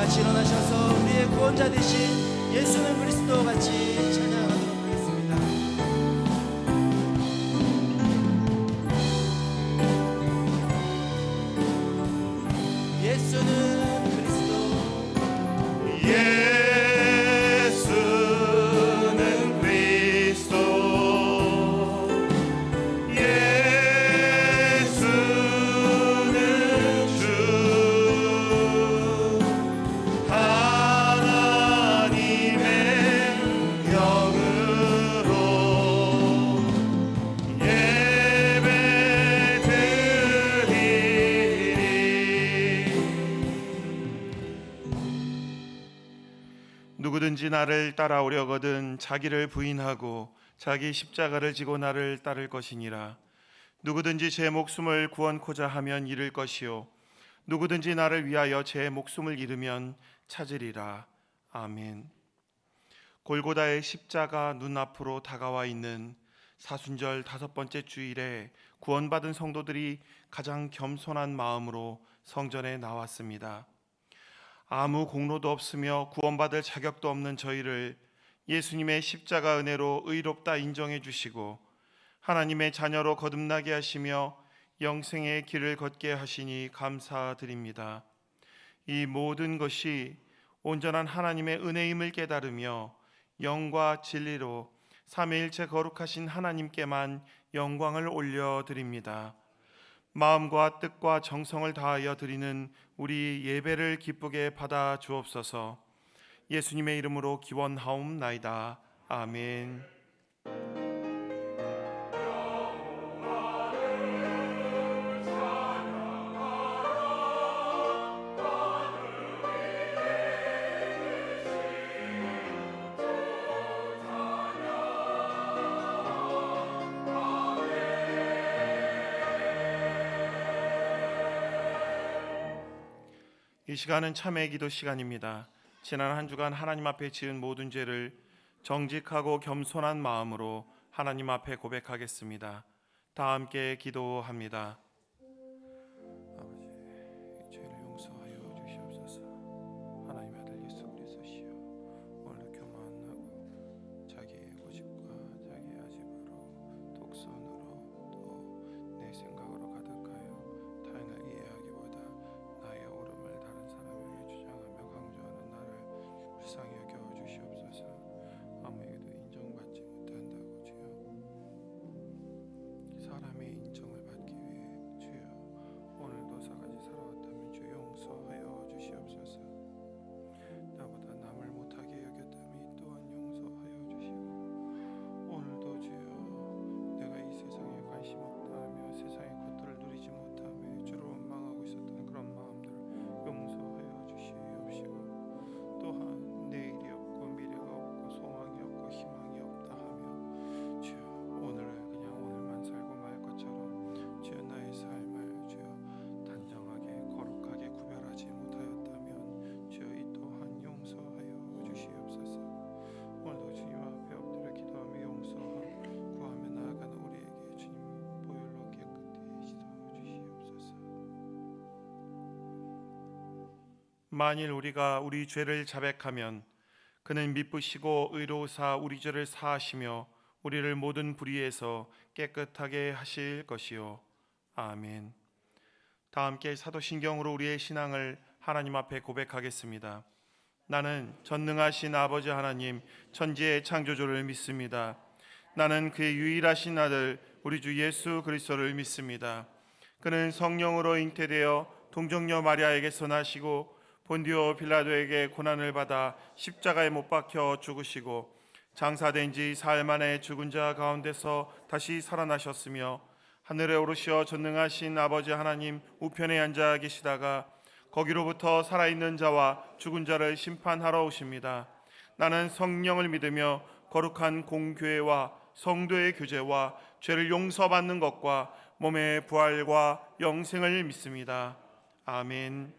같이 일어나셔서 우리의 구원자 되신 예수는 그리스도 같이 찬양하도록 하겠습니다. 예수는 그리스도 예수는 그리스도 예수는 주 하나님의 영으로 누구든지 나를 따라오려거든 자기를 부인하고 자기 십자가를 지고 나를 따를 것이니라. 누구든지 제 목숨을 구원코자 하면 잃을 것이요 누구든지 나를 위하여 제 목숨을 잃으면 찾으리라. 아멘. 골고다의 십자가 눈앞으로 다가와 있는 사순절 5번째 주일에 구원받은 성도들이 가장 겸손한 마음으로 성전에 나왔습니다. 아무 공로도 없으며 구원받을 자격도 없는 저희를 예수님의 십자가 은혜로 의롭다 인정해 주시고 하나님의 자녀로 거듭나게 하시며 영생의 길을 걷게 하시니 감사드립니다. 이 모든 것이 온전한 하나님의 은혜임을 깨달으며 영과 진리로 삼위일체 거룩하신 하나님께만 영광을 올려드립니다. 마음과 뜻과 정성을 다하여 드리는 우리 예배를 기쁘게 받아 주옵소서. 예수님의 이름으로 기원하옵나이다. 아멘. 이 시간은 참회 기도 시간입니다. 지난 한 주간 하나님 앞에 지은 모든 죄를 정직하고 겸손한 마음으로 하나님 앞에 고백하겠습니다. 다 함께 기도합니다. 아버지, 죄를 용서하여 주시옵소서. 하나님의 아들 예수 그리스도시여, 오늘도 교만하고 자기의 고집과 자기의 아집으로 독선으로 또 내 생각으로 가득하여 타인을 이해하기보다 나의 옳음을 다른 사람에게 주장하며 강조하는 나를 불쌍히 여겨 주시옵소서. 아무에게도 인정받지 못한다고 주여, 사람의 인정을 받기 위해 주여 오늘도 사가지 살아왔다면 주 용서하여 주시옵소서. 나보다 남을 못하게 여겼다면 또한 용서하여 주시고, 오늘도 주여 내가 이 세상에 관심 없다 하며 세상의 것들을 누리지 못하며 주를 원망하고 있었던 그런 마음들을 용서하여 주시옵시고, 또한 내일이 없고 미래가 없고 소망이 없고 희망이 없다 하며 주여 오늘을 그냥 오늘만 살고 말 것처럼 주여 나의 삶을 주여 단정하게 거룩하게 구별하지 못하였다면 주여 이 또한 용서하여 주시옵소서. 오늘도 주님 앞에 엎드려 기도하며 용서하고 구하며 나아가는 우리에게 주님 보혈로 깨끗이 씻어 주시옵소서. 만일 우리가 우리 죄를 자백하면 그는 미쁘시고 의로우사 우리 죄를 사하시며 우리를 모든 불의에서 깨끗하게 하실 것이요. 아멘. 다 함께 사도신경으로 우리의 신앙을 하나님 앞에 고백하겠습니다. 나는 전능하신 아버지 하나님 천지의 창조주를 믿습니다. 나는 그의 유일하신 아들 우리 주 예수 그리스도를 믿습니다. 그는 성령으로 잉태되어 동정녀 마리아에게서 나시고 본디오 빌라도에게 고난을 받아 십자가에 못 박혀 죽으시고 장사된 지 사흘 만에 죽은 자 가운데서 다시 살아나셨으며 하늘에 오르시어 전능하신 아버지 하나님 우편에 앉아 계시다가 거기로부터 살아있는 자와 죽은 자를 심판하러 오십니다. 나는 성령을 믿으며 거룩한 공교회와 성도의 교제와 죄를 용서받는 것과 몸의 부활과 영생을 믿습니다. 아멘.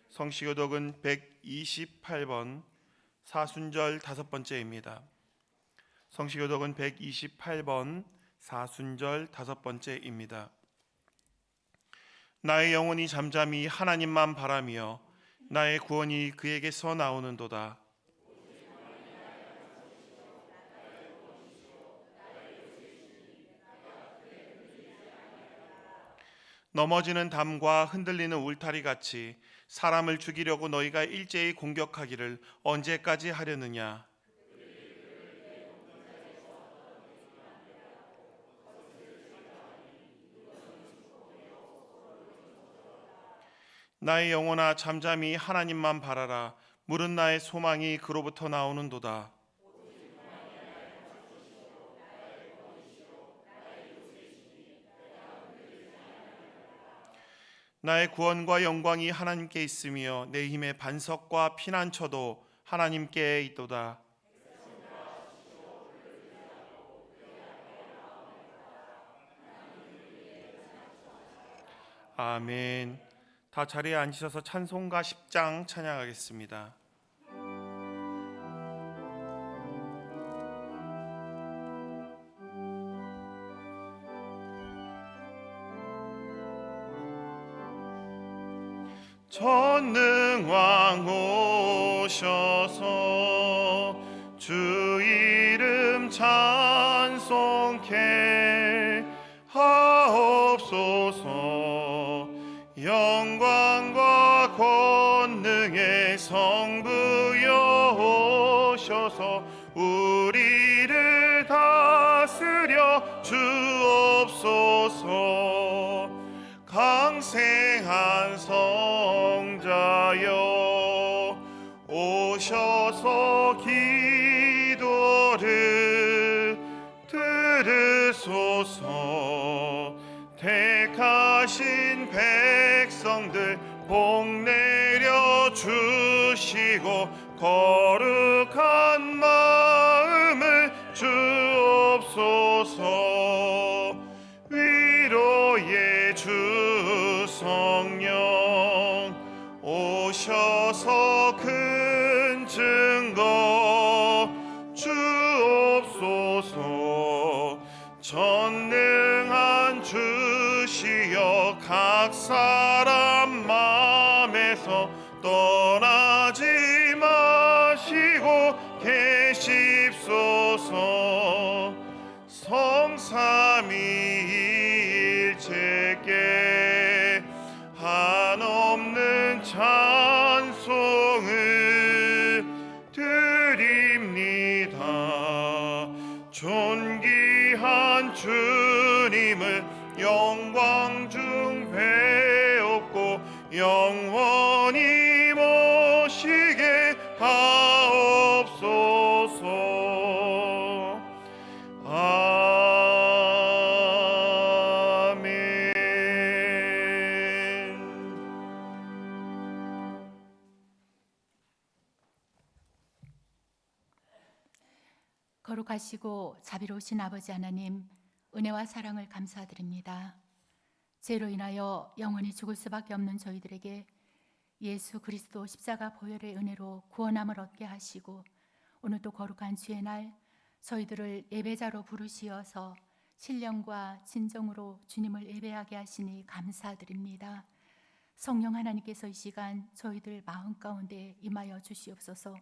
성시교독은 128번 사순절 5번째입니다. 성시교독은 128번 사순절 5번째입니다. 나의 영혼이 잠잠히 하나님만 바라며 나의 구원이 그에게서 나오는도다. 넘어지는 담과 흔들리는 울타리 같이 사람을 죽이려고 너희가 일제히 공격하기를 언제까지 하려느냐. 나의 영혼아 잠잠히 하나님만 바라라. 물은 나의 소망이 그로부터 나오는도다. 나의 구원과 영광이 하나님께 있으며 내 힘의 반석과 피난처도 하나님께 있도다. 아멘. 다 자리에 앉으셔서 찬송가 10장 찬양하겠습니다. 전능왕 오셔서 주 이름 찬송케 하옵소서. 영광과 권능의 성부여 오셔서 우리를 다스려 주옵소서. 강생한 성자여 오셔서 기도를 들으소서. 택하신 백성들 복 내려 주시고 거룩한 마음을 주옵소서. 위로의 주 성령 오셔서 큰 증거 주옵소서. 전능한 주시여 각 사람 맘에서 떠나지 마시고 계십소서. 성삼위일체께 한없는 찬송을 드립니다. 존귀한 주님을 영광 중 배웠고 영원히 모시게 하옵소서. 아멘. 거룩하시고 자비로우신 아버지 하나님, 은혜와 사랑을 감사드립니다. 죄로 인하여 영원히 죽을 수밖에 없는 저희들에게 예수 그리스도 십자가 보혈의 은혜로 구원함을 얻게 하시고, 오늘도 거룩한 주의 날 저희들을 예배자로 부르시어서 신령과 진정으로 주님을 예배하게 하시니 감사드립니다. 성령 하나님께서 이 시간 저희들 마음 가운데 임하여 주시옵소서.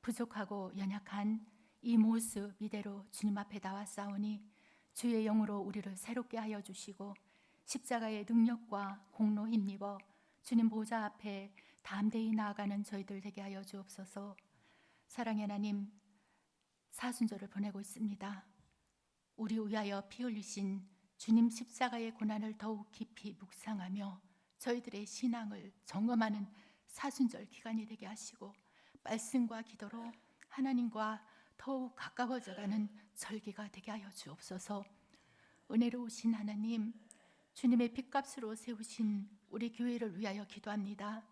부족하고 연약한 이 모습 이대로 주님 앞에 나왔사오니 주의 영으로 우리를 새롭게 하여 주시고 십자가의 능력과 공로 힘입어 주님 보좌 앞에 담대히 나아가는 저희들 되게 하여 주옵소서. 사랑의 하나님, 사순절을 보내고 있습니다. 우리 위하여 피 흘리신 주님 십자가의 고난을 더욱 깊이 묵상하며 저희들의 신앙을 점검하는 사순절 기간이 되게 하시고, 말씀과 기도로 하나님과 더욱 가까워져가는 절기가 되게 하여 주옵소서. 은혜로우신 하나님, 주님의 핏값으로 세우신 우리 교회를 위하여 기도합니다.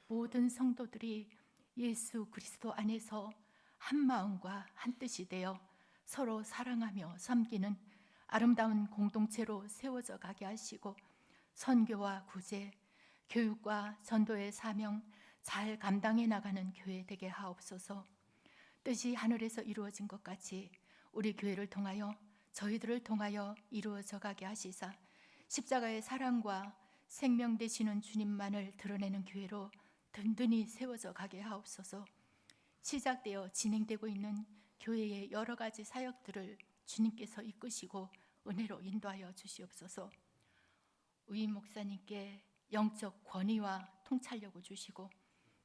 모든 성도들이 예수 그리스도 안에서 한 마음과 한 뜻이 되어 서로 사랑하며 섬기는 아름다운 공동체로 세워져 가게 하시고, 선교와 구제, 교육과 전도의 사명 잘 감당해 나가는 교회 되게 하옵소서. 뜻이 하늘에서 이루어진 것 같이 우리 교회를 통하여 저희들을 통하여 이루어져 가게 하시사 십자가의 사랑과 생명 되시는 주님만을 드러내는 교회로 든든히 세워져 가게 하옵소서. 시작되어 진행되고 있는 교회의 여러 가지 사역들을 주님께서 이끄시고 은혜로 인도하여 주시옵소서. 우임 목사님께 영적 권위와 통찰력을 주시고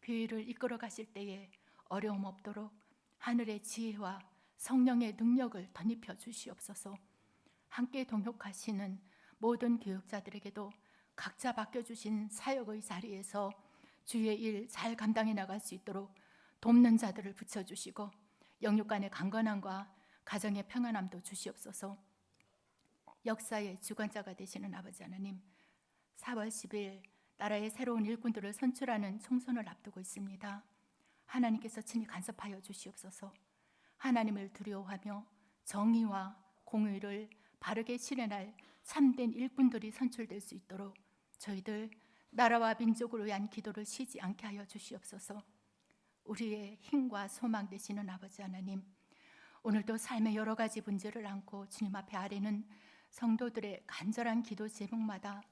교회를 이끌어 가실 때에 어려움 없도록 하늘의 지혜와 성령의 능력을 덧입혀 주시옵소서. 함께 동역하시는 모든 교육자들에게도 각자 맡겨주신 사역의 자리에서 주의 일 잘 감당해 나갈 수 있도록 돕는 자들을 붙여주시고 영육 간의 강건함과 가정의 평안함도 주시옵소서. 역사의 주관자가 되시는 아버지 하나님, 4월 10일 나라의 새로운 일꾼들을 선출하는 총선을 앞두고 있습니다. 하나님께서 친히 간섭하여 주시옵소서. 하나님을 두려워하며 정의와 공의를 바르게 실현할 참된 일꾼들이 선출될 수 있도록 저희들 나라와 민족을 위한 기도를 쉬지 않게 하여 주시옵소서. 우리의 힘과 소망 되시는 아버지 하나님, 오늘도 삶의 여러 가지 문제를 안고 주님 앞에 아뢰는 성도들의 간절한 기도 제목마다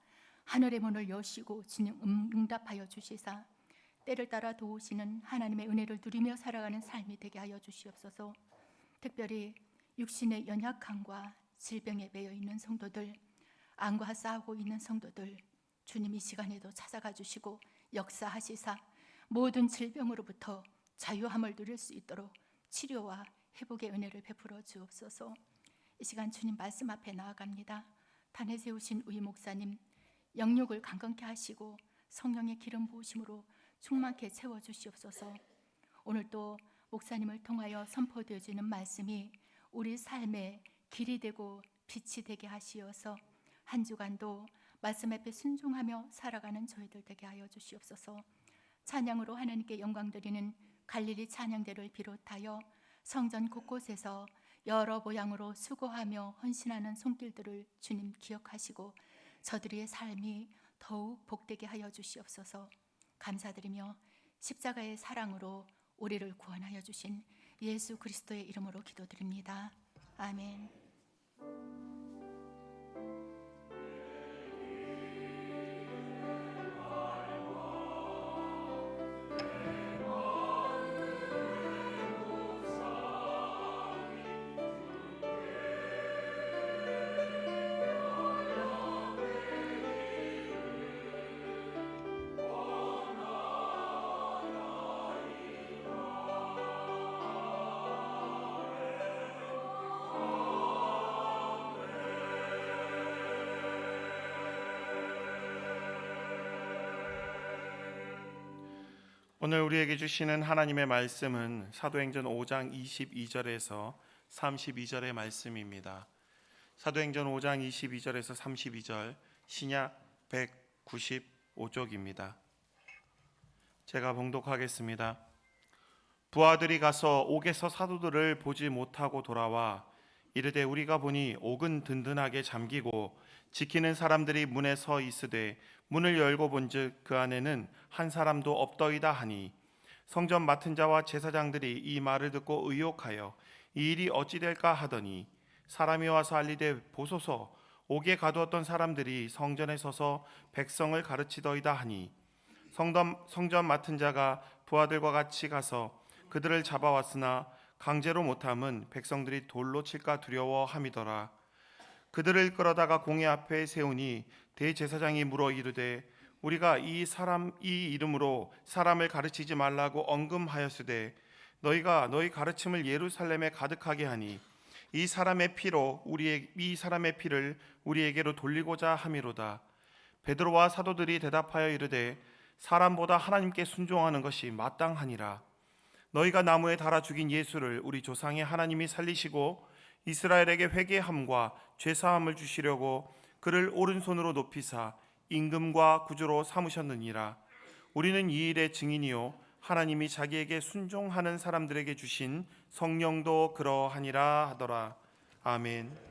하늘의 문을 여시고 주님 응답하여 주시사 때를 따라 도우시는 하나님의 은혜를 누리며 살아가는 삶이 되게 하여 주시옵소서. 특별히 육신의 연약함과 질병에 매여 있는 성도들, 암과 싸우고 있는 성도들, 주님 이 시간에도 찾아가 주시고 역사하시사 모든 질병으로부터 자유함을 누릴 수 있도록 치료와 회복의 은혜를 베풀어 주옵소서. 이 시간 주님 말씀 앞에 나아갑니다. 단에 세우신 우리 목사님 영육을 강건케 하시고 성령의 기름 부으심으로 충만케 채워주시옵소서. 오늘도 목사님을 통하여 선포되어지는 말씀이 우리 삶의 길이 되고 빛이 되게 하시어서 한 주간도 말씀 앞에 순종하며 살아가는 저희들 되게 하여 주시옵소서. 찬양으로 하나님께 영광 드리는 갈릴리 찬양대를 비롯하여 성전 곳곳에서 여러 모양으로 수고하며 헌신하는 손길들을 주님 기억하시고 저들의 삶이 더욱 복되게 하여 주시옵소서. 감사드리며 십자가의 사랑으로 우리를 구원하여 주신 예수 그리스도의 이름으로 기도드립니다. 아멘. 오늘 우리에게 주시는 하나님의 말씀은 사도행전 5장 22절에서 32절의 말씀입니다. 사도행전 5장 22절에서 32절, 신약 195쪽입니다. 제가 봉독하겠습니다. 부하들이 가서 옥에서 사도들을 보지 못하고 돌아와 이르되 우리가 보니 옥은 든든하게 잠기고 지키는 사람들이 문에 서 있으되 문을 열고 본즉 그 안에는 한 사람도 없더이다 하니 성전 맡은 자와 제사장들이 이 말을 듣고 의혹하여 이 일이 어찌 될까 하더니 사람이 와서 알리되 보소서 옥에 가두었던 사람들이 성전에 서서 백성을 가르치더이다 하니 성전 맡은 자가 부하들과 같이 가서 그들을 잡아왔으나 강제로 못함은 백성들이 돌로 칠까 두려워함이더라. 그들을 끌어다가 공회 앞에 세우니 대제사장이 물어 이르되 우리가 이 이름으로 사람을 가르치지 말라고 언금하였으되 너희가 너희 가르침을 예루살렘에 가득하게 하니 이 사람의 피를 우리에게로 돌리고자 함이로다. 베드로와 사도들이 대답하여 이르되 사람보다 하나님께 순종하는 것이 마땅하니라. 너희가 나무에 달아 죽인 예수를 우리 조상의 하나님이 살리시고 이스라엘에게 회개함과 죄사함을 주시려고 그를 오른손으로 높이사 임금과 구주로 삼으셨느니라. 우리는 이 일의 증인이요 하나님이 자기에게 순종하는 사람들에게 주신 성령도 그러하니라 하더라. 아멘.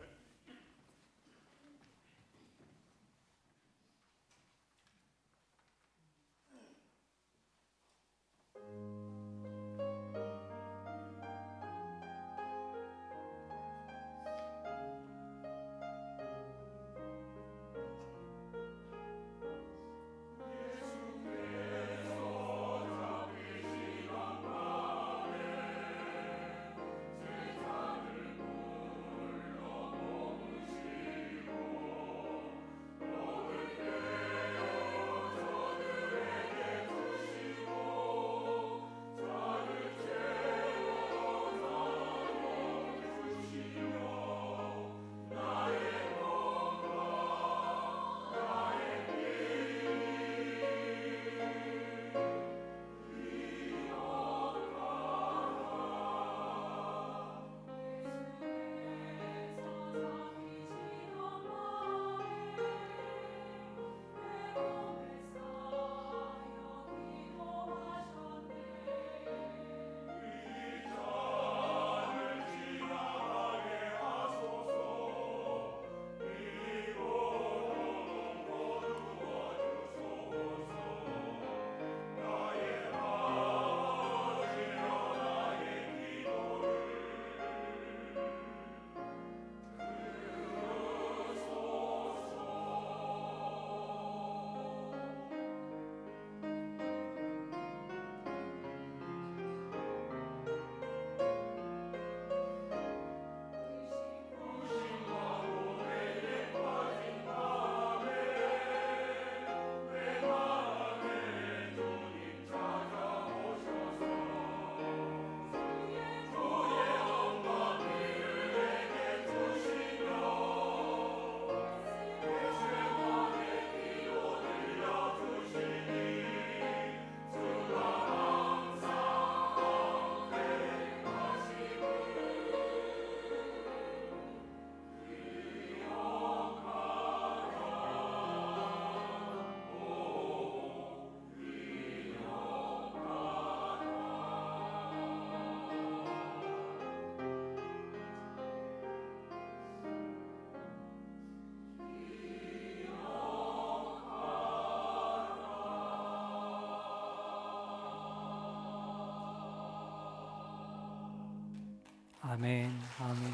아멘, 아멘.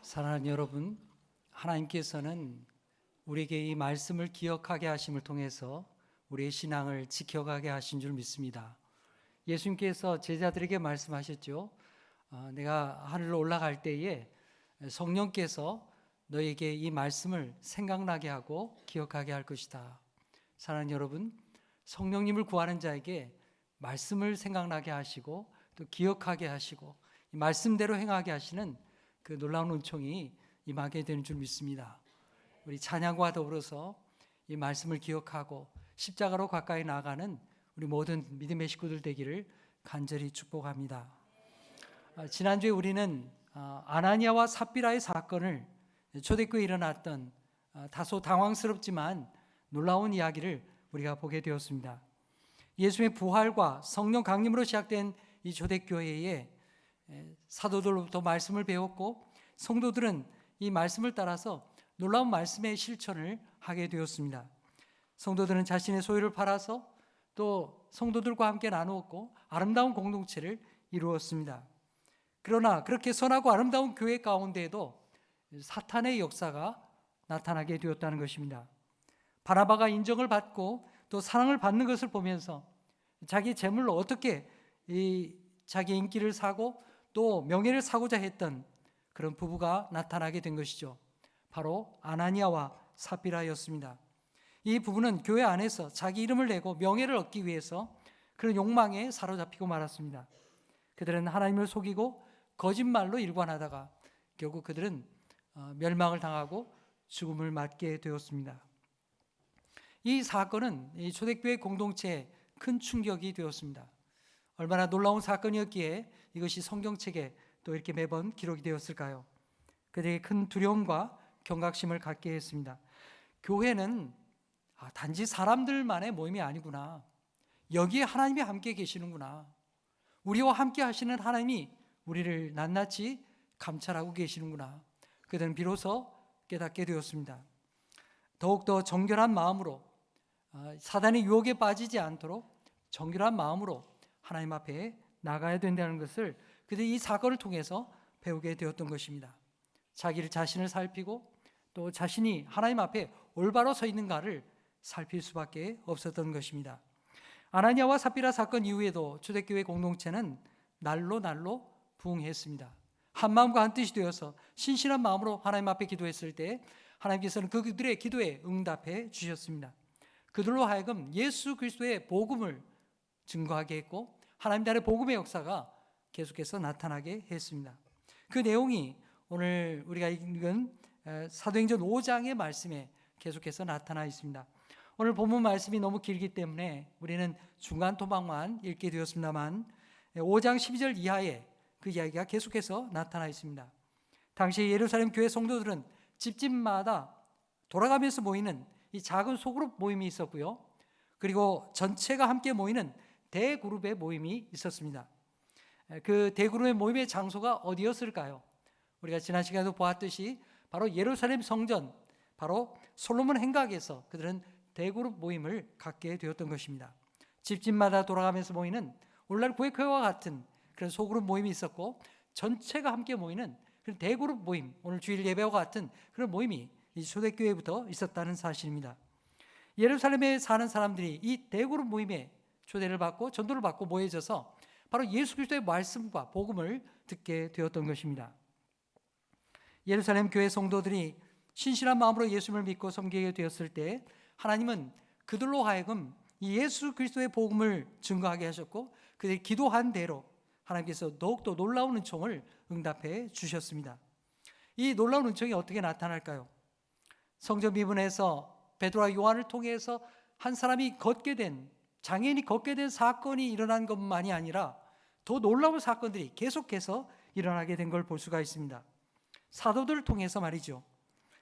사랑하는 여러분, 하나님께서는 우리에게 이 말씀을 기억하게 하심을 통해서 우리의 신앙을 지켜가게 하신 줄 믿습니다. 예수님께서 제자들에게 말씀하셨죠. 내가 하늘로 올라갈 때에 성령께서 너에게 이 말씀을 생각나게 하고 기억하게 할 것이다. 사랑하는 여러분, 성령님을 구하는 자에게 말씀을 생각나게 하시고 또 기억하게 하시고 이 말씀대로 행하게 하시는 그 놀라운 은총이 임하게 되는 줄 믿습니다. 우리 찬양과 더불어서 이 말씀을 기억하고 십자가로 가까이 나아가는 우리 모든 믿음의 식구들 되기를 간절히 축복합니다. 지난주에 우리는 아나니아와 삽비라의 사건을 초대교회에 일어났던 다소 당황스럽지만 놀라운 이야기를 우리가 보게 되었습니다. 예수의 부활과 성령 강림으로 시작된 이 초대교회에 사도들로부터 말씀을 배웠고 성도들은 이 말씀을 따라서 놀라운 말씀의 실천을 하게 되었습니다. 성도들은 자신의 소유를 팔아서 또 성도들과 함께 나누었고 아름다운 공동체를 이루었습니다. 그러나 그렇게 선하고 아름다운 교회 가운데에도 사탄의 역사가 나타나게 되었다는 것입니다. 바나바가 인정을 받고 또 사랑을 받는 것을 보면서 자기 재물로 어떻게 자기 인기를 사고 또 명예를 사고자 했던 그런 부부가 나타나게 된 것이죠. 바로 아나니아와 삽비라였습니다. 이 부부는 교회 안에서 자기 이름을 내고 명예를 얻기 위해서 그런 욕망에 사로잡히고 말았습니다. 그들은 하나님을 속이고 거짓말로 일관하다가 결국 그들은 멸망을 당하고 죽음을 맞게 되었습니다. 이 사건은 이 초대교회 공동체에 큰 충격이 되었습니다. 얼마나 놀라운 사건이었기에 이것이 성경책에 또 이렇게 매번 기록이 되었을까요? 그들에게 큰 두려움과 경각심을 갖게 했습니다. 교회는 단지 사람들만의 모임이 아니구나. 여기에 하나님이 함께 계시는구나. 우리와 함께 하시는 하나님이 우리를 낱낱이 감찰하고 계시는구나. 그들은 비로소 깨닫게 되었습니다. 더욱더 정결한 마음으로 사단의 유혹에 빠지지 않도록 정결한 마음으로 하나님 앞에 나가야 된다는 것을 그들이 이 사건을 통해서 배우게 되었던 것입니다. 자신을 살피고 또 자신이 하나님 앞에 올바로 서 있는가를 살필 수밖에 없었던 것입니다. 아나니아와 삽비라 사건 이후에도 초대교회 공동체는 날로 부흥했습니다. 한 마음과 한 뜻이 되어서 신실한 마음으로 하나님 앞에 기도했을 때 하나님께서는 그들의 기도에 응답해 주셨습니다. 그들로 하여금 예수 그리스도의 복음을 증거하게 했고 하나님 나라의 복음의 역사가 계속해서 나타나게 했습니다. 그 내용이 오늘 우리가 읽은 사도행전 5장의 말씀에 계속해서 나타나 있습니다. 오늘 본문 말씀이 너무 길기 때문에 우리는 중간 토막만 읽게 되었습니다만 5장 12절 이하에 그 이야기가 계속해서 나타나 있습니다. 당시 예루살렘 교회 성도들은 집집마다 돌아가면서 모이는 이 작은 소그룹 모임이 있었고요. 그리고 전체가 함께 모이는 대그룹의 모임이 있었습니다. 그 대그룹의 모임의 장소가 어디였을까요? 우리가 지난 시간에도 보았듯이 바로 예루살렘 성전, 바로 솔로몬 행각에서 그들은 대그룹 모임을 갖게 되었던 것입니다. 집집마다 돌아가면서 모이는 오늘날 구획회와 같은 그런 소그룹 모임이 있었고 전체가 함께 모이는 그런 대그룹 모임, 오늘 주일 예배와 같은 그런 모임이 이 초대교회부터 있었다는 사실입니다. 예루살렘에 사는 사람들이 이 대그룹 모임에 초대를 받고 전도를 받고 모여져서 바로 예수 그리스도의 말씀과 복음을 듣게 되었던 것입니다. 예루살렘 교회 성도들이 신실한 마음으로 예수님을 믿고 섬기게 되었을 때 하나님은 그들로 하여금 이 예수 그리스도의 복음을 증거하게 하셨고 그들이 기도한 대로 하나님께서 더욱더 놀라운 은총을 응답해 주셨습니다. 이 놀라운 은총이 어떻게 나타날까요? 성전 미문에서 베드로와 요한을 통해서 한 사람이 걷게 된, 장애인이 걷게 된 사건이 일어난 것만이 아니라 더 놀라운 사건들이 계속해서 일어나게 된 걸 볼 수가 있습니다. 사도들을 통해서 말이죠.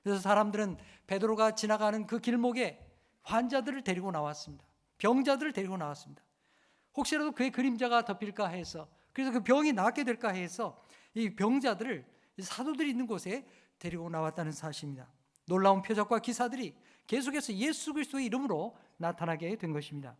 그래서 사람들은 베드로가 지나가는 그 길목에 환자들을 데리고 나왔습니다. 병자들을 데리고 나왔습니다. 혹시라도 그의 그림자가 덮일까 해서, 그래서 그 병이 낫게 될까 해서 이 병자들을 사도들이 있는 곳에 데리고 나왔다는 사실입니다. 놀라운 표적과 기사들이 계속해서 예수 그리스도의 이름으로 나타나게 된 것입니다.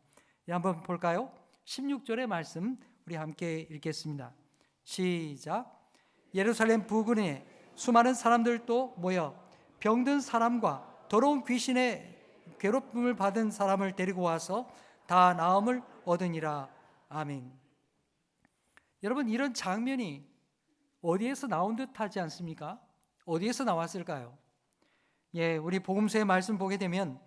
한번 볼까요? 16절의 말씀 우리 함께 읽겠습니다. 시작. 예루살렘 부근에 수많은 사람들도 모여 병든 사람과 더러운 귀신의 괴롭힘을 받은 사람을 데리고 와서 다 나음을 얻으니라. 아멘. 여러분, 이런 장면이 어디에서 나온 듯하지 않습니까? 어디에서 나왔을까요? 우리 복음서의 말씀 보게 되면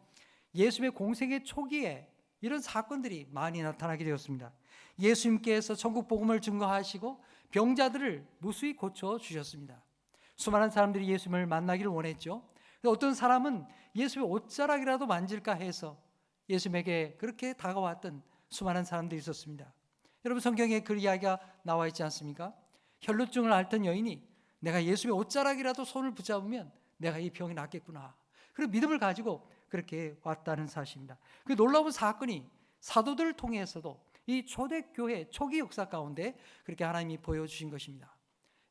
예수님의 공생의 초기에 이런 사건들이 많이 나타나게 되었습니다. 예수님께서 천국 복음을 증거하시고 병자들을 무수히 고쳐 주셨습니다. 수많은 사람들이 예수님을 만나기를 원했죠. 어떤 사람은 예수님의 옷자락이라도 만질까 해서 예수님에게 그렇게 다가왔던 수많은 사람들이 있었습니다. 여러분, 성경에 그 이야기가 나와 있지 않습니까? 혈루증을 앓던 여인이 내가 예수님의 옷자락이라도 손을 붙잡으면 내가 이 병이 낫겠구나, 그리고 믿음을 가지고 그렇게 왔다는 사실입니다. 그 놀라운 사건이 사도들을 통해서도 이 초대교회 초기 역사 가운데 그렇게 하나님이 보여주신 것입니다.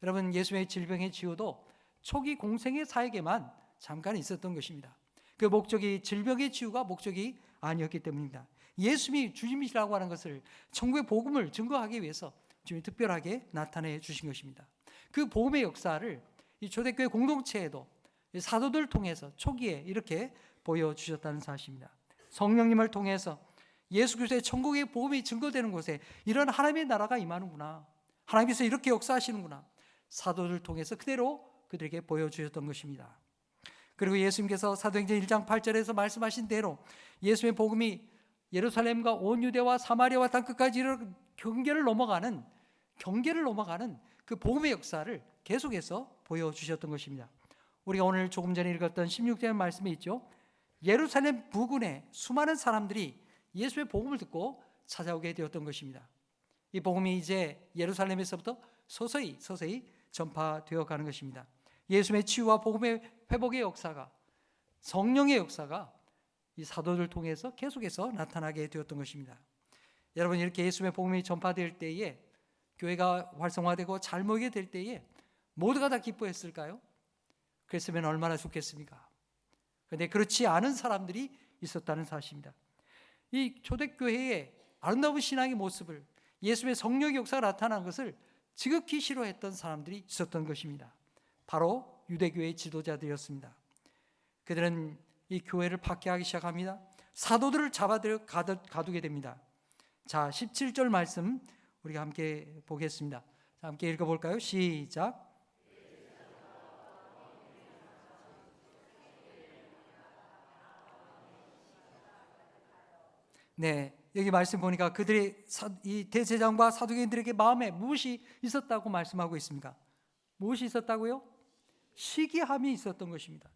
여러분, 예수님의 질병의 치유도 초기 공생의 사역에만 잠깐 있었던 것입니다. 그 목적이 질병의 치유가 목적이 아니었기 때문입니다. 예수님이 주님이시라고 하는 것을 천국의 복음을 증거하기 위해서 주님이 특별하게 나타내 주신 것입니다. 그 복음의 역사를 이 초대교회 공동체에도 사도들을 통해서 초기에 이렇게 보여주셨다는 사실입니다. 성령님을 통해서 예수 그리스도의 천국의 복음이 증거되는 곳에 이런 하나님의 나라가 임하는구나, 하나님께서 이렇게 역사하시는구나, 사도들을 통해서 그대로 그들에게 보여주셨던 것입니다. 그리고 예수님께서 사도행전 1장 8절에서 말씀하신 대로 예수님의 복음이 예루살렘과 온 유대와 사마리아와 땅끝까지 경계를 넘어가는 그 복음의 역사를 계속해서 보여주셨던 것입니다. 우리가 오늘 조금 전에 읽었던 16절 말씀에 있죠. 예루살렘 부근에 수많은 사람들이 예수의 복음을 듣고 찾아오게 되었던 것입니다. 이 복음이 이제 예루살렘에서부터 서서히 전파되어 가는 것입니다. 예수님의 치유와 복음의 회복의 역사가, 성령의 역사가 이 사도들을 통해서 계속해서 나타나게 되었던 것입니다. 여러분, 이렇게 예수님의 복음이 전파될 때에, 교회가 활성화되고 잘 모이게 될 때에 모두가 다 기뻐했을까요? 그랬으면 얼마나 좋겠습니까? 그런데 그렇지 않은 사람들이 있었다는 사실입니다. 이 초대교회의 아름다운 신앙의 모습을, 예수의 성령의 역사가 나타난 것을 지극히 싫어했던 사람들이 있었던 것입니다. 바로 유대교회의 지도자들이었습니다. 그들은 이 교회를 박해하기 시작합니다. 사도들을 잡아들여 가두게 됩니다. 자, 17절 말씀 우리가 함께 보겠습니다. 자, 함께 읽어볼까요? 시작. 네, 여기 말씀 보니까 그들이 이 대제사장과 사두개인들에게 마음에 무엇이 있었다고 말씀하고 있습니까? 무엇이 있었다고요? 시기함이 있었던 것입니다.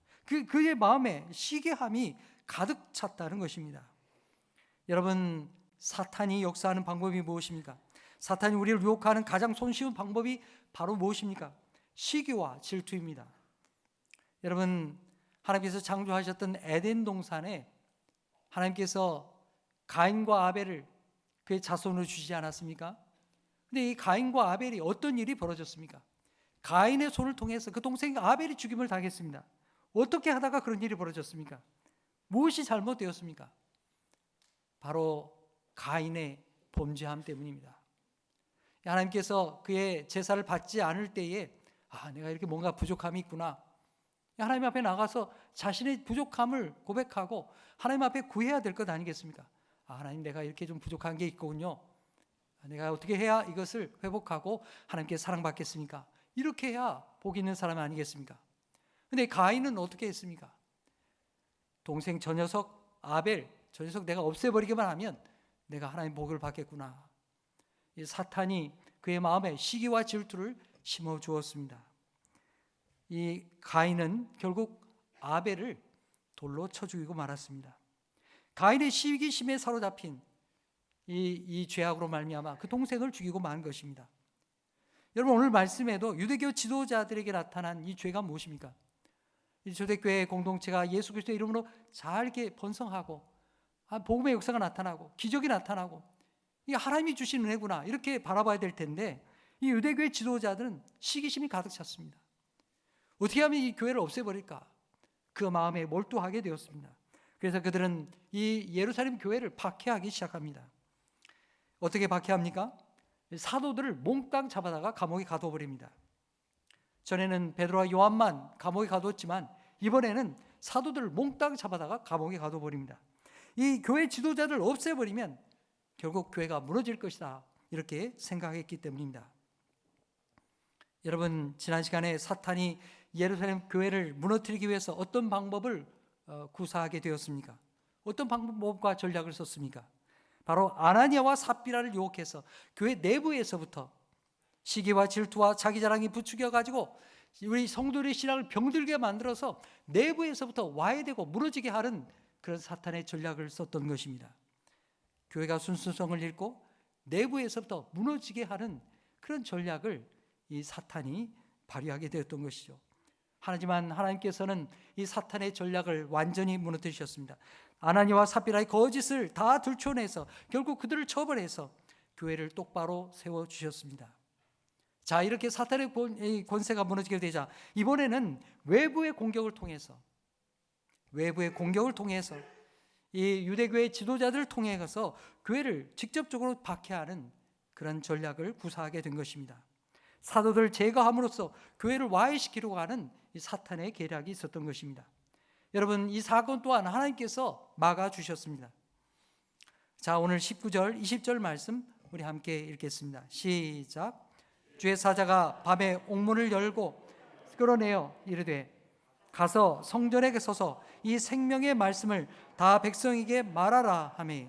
그의 마음에 시기함이 가득 찼다는 것입니다. 여러분, 사탄이 역사하는 방법이 무엇입니까? 사탄이 우리를 유혹하는 가장 손쉬운 방법이 바로 무엇입니까? 시기와 질투입니다. 여러분, 하나님께서 창조하셨던 에덴 동산에 하나님께서 가인과 아벨을 그의 자손으로 주시지 않았습니까? 근데 이 가인과 아벨이 어떤 일이 벌어졌습니까? 가인의 손을 통해서 그 동생 아벨이 죽임을 당했습니다. 어떻게 하다가 그런 일이 벌어졌습니까? 무엇이 잘못되었습니까? 바로 가인의 범죄함 때문입니다. 하나님께서 그의 제사를 받지 않을 때에 내가 이렇게 뭔가 부족함이 있구나, 하나님 앞에 나가서 자신의 부족함을 고백하고 하나님 앞에 구해야 될 것 아니겠습니까? 하나님, 내가 이렇게 좀 부족한 게 있군요. 내가 어떻게 해야 이것을 회복하고 하나님께 사랑받겠습니까? 이렇게 해야 복 있는 사람 아니겠습니까? 근데 가인은 어떻게 했습니까? 동생 저 녀석 아벨, 저 녀석 내가 없애버리기만 하면 내가 하나님 복을 받겠구나. 이 사탄이 그의 마음에 시기와 질투를 심어주었습니다. 이 가인은 결국 아벨을 돌로 쳐 죽이고 말았습니다. 가인의 시기심에 사로잡힌 이 죄악으로 말미암아 그 동생을 죽이고 만 것입니다. 여러분, 오늘 말씀에도 유대교 지도자들에게 나타난 이 죄가 무엇입니까? 이 초대교회 공동체가 예수 그리스도의 이름으로 잘 이렇게 번성하고 복음의 역사가 나타나고 기적이 나타나고 이게 하나님이 주신 은혜구나 이렇게 바라봐야 될 텐데, 이 유대교회 지도자들은 시기심이 가득 찼습니다. 어떻게 하면 이 교회를 없애버릴까? 그 마음에 몰두하게 되었습니다. 그래서 그들은 이 예루살렘 교회를 박해하기 시작합니다. 어떻게 박해합니까? 사도들을 몽땅 잡아다가 감옥에 가둬버립니다. 전에는 베드로와 요한만 감옥에 가두었지만 이번에는 사도들을 몽땅 잡아다가 감옥에 가둬버립니다. 이 교회 지도자들 없애버리면 결국 교회가 무너질 것이다, 이렇게 생각했기 때문입니다. 여러분, 지난 시간에 사탄이 예루살렘 교회를 무너뜨리기 위해서 어떤 방법을 구사하게 되었습니까? 어떤 방법과 전략을 썼습니까? 바로 아나니아와 삽비라를 유혹해서 교회 내부에서부터 시기와 질투와 자기 자랑이 부추겨 가지고 우리 성도들의 신앙을 병들게 만들어서 내부에서부터 와해되고 무너지게 하는 그런 사탄의 전략을 썼던 것입니다. 교회가 순수성을 잃고 내부에서부터 무너지게 하는 그런 전략을 이 사탄이 발휘하게 되었던 것이죠. 하지만 하나님께서는 이 사탄의 전략을 완전히 무너뜨리셨습니다. 아나니아와 삽비라의 거짓을 다 들춰내서 결국 그들을 처벌해서 교회를 똑바로 세워주셨습니다. 자, 이렇게 사탄의 권세가 무너지게 되자 이번에는 외부의 공격을 통해서 이 유대교회 지도자들을 통해서 교회를 직접적으로 박해하는 그런 전략을 구사하게 된 것입니다. 사도들을 제거함으로써 교회를 와해시키려고 하는 이 사탄의 계략이 있었던 것입니다. 여러분, 이 사건 또한 하나님께서 막아주셨습니다. 자, 오늘 19절, 20절 말씀 우리 함께 읽겠습니다. 시작. 주의 사자가 밤에 옥문을 열고 끌어내어 이르되 가서 성전에 서서 이 생명의 말씀을 다 백성에게 말하라 하매,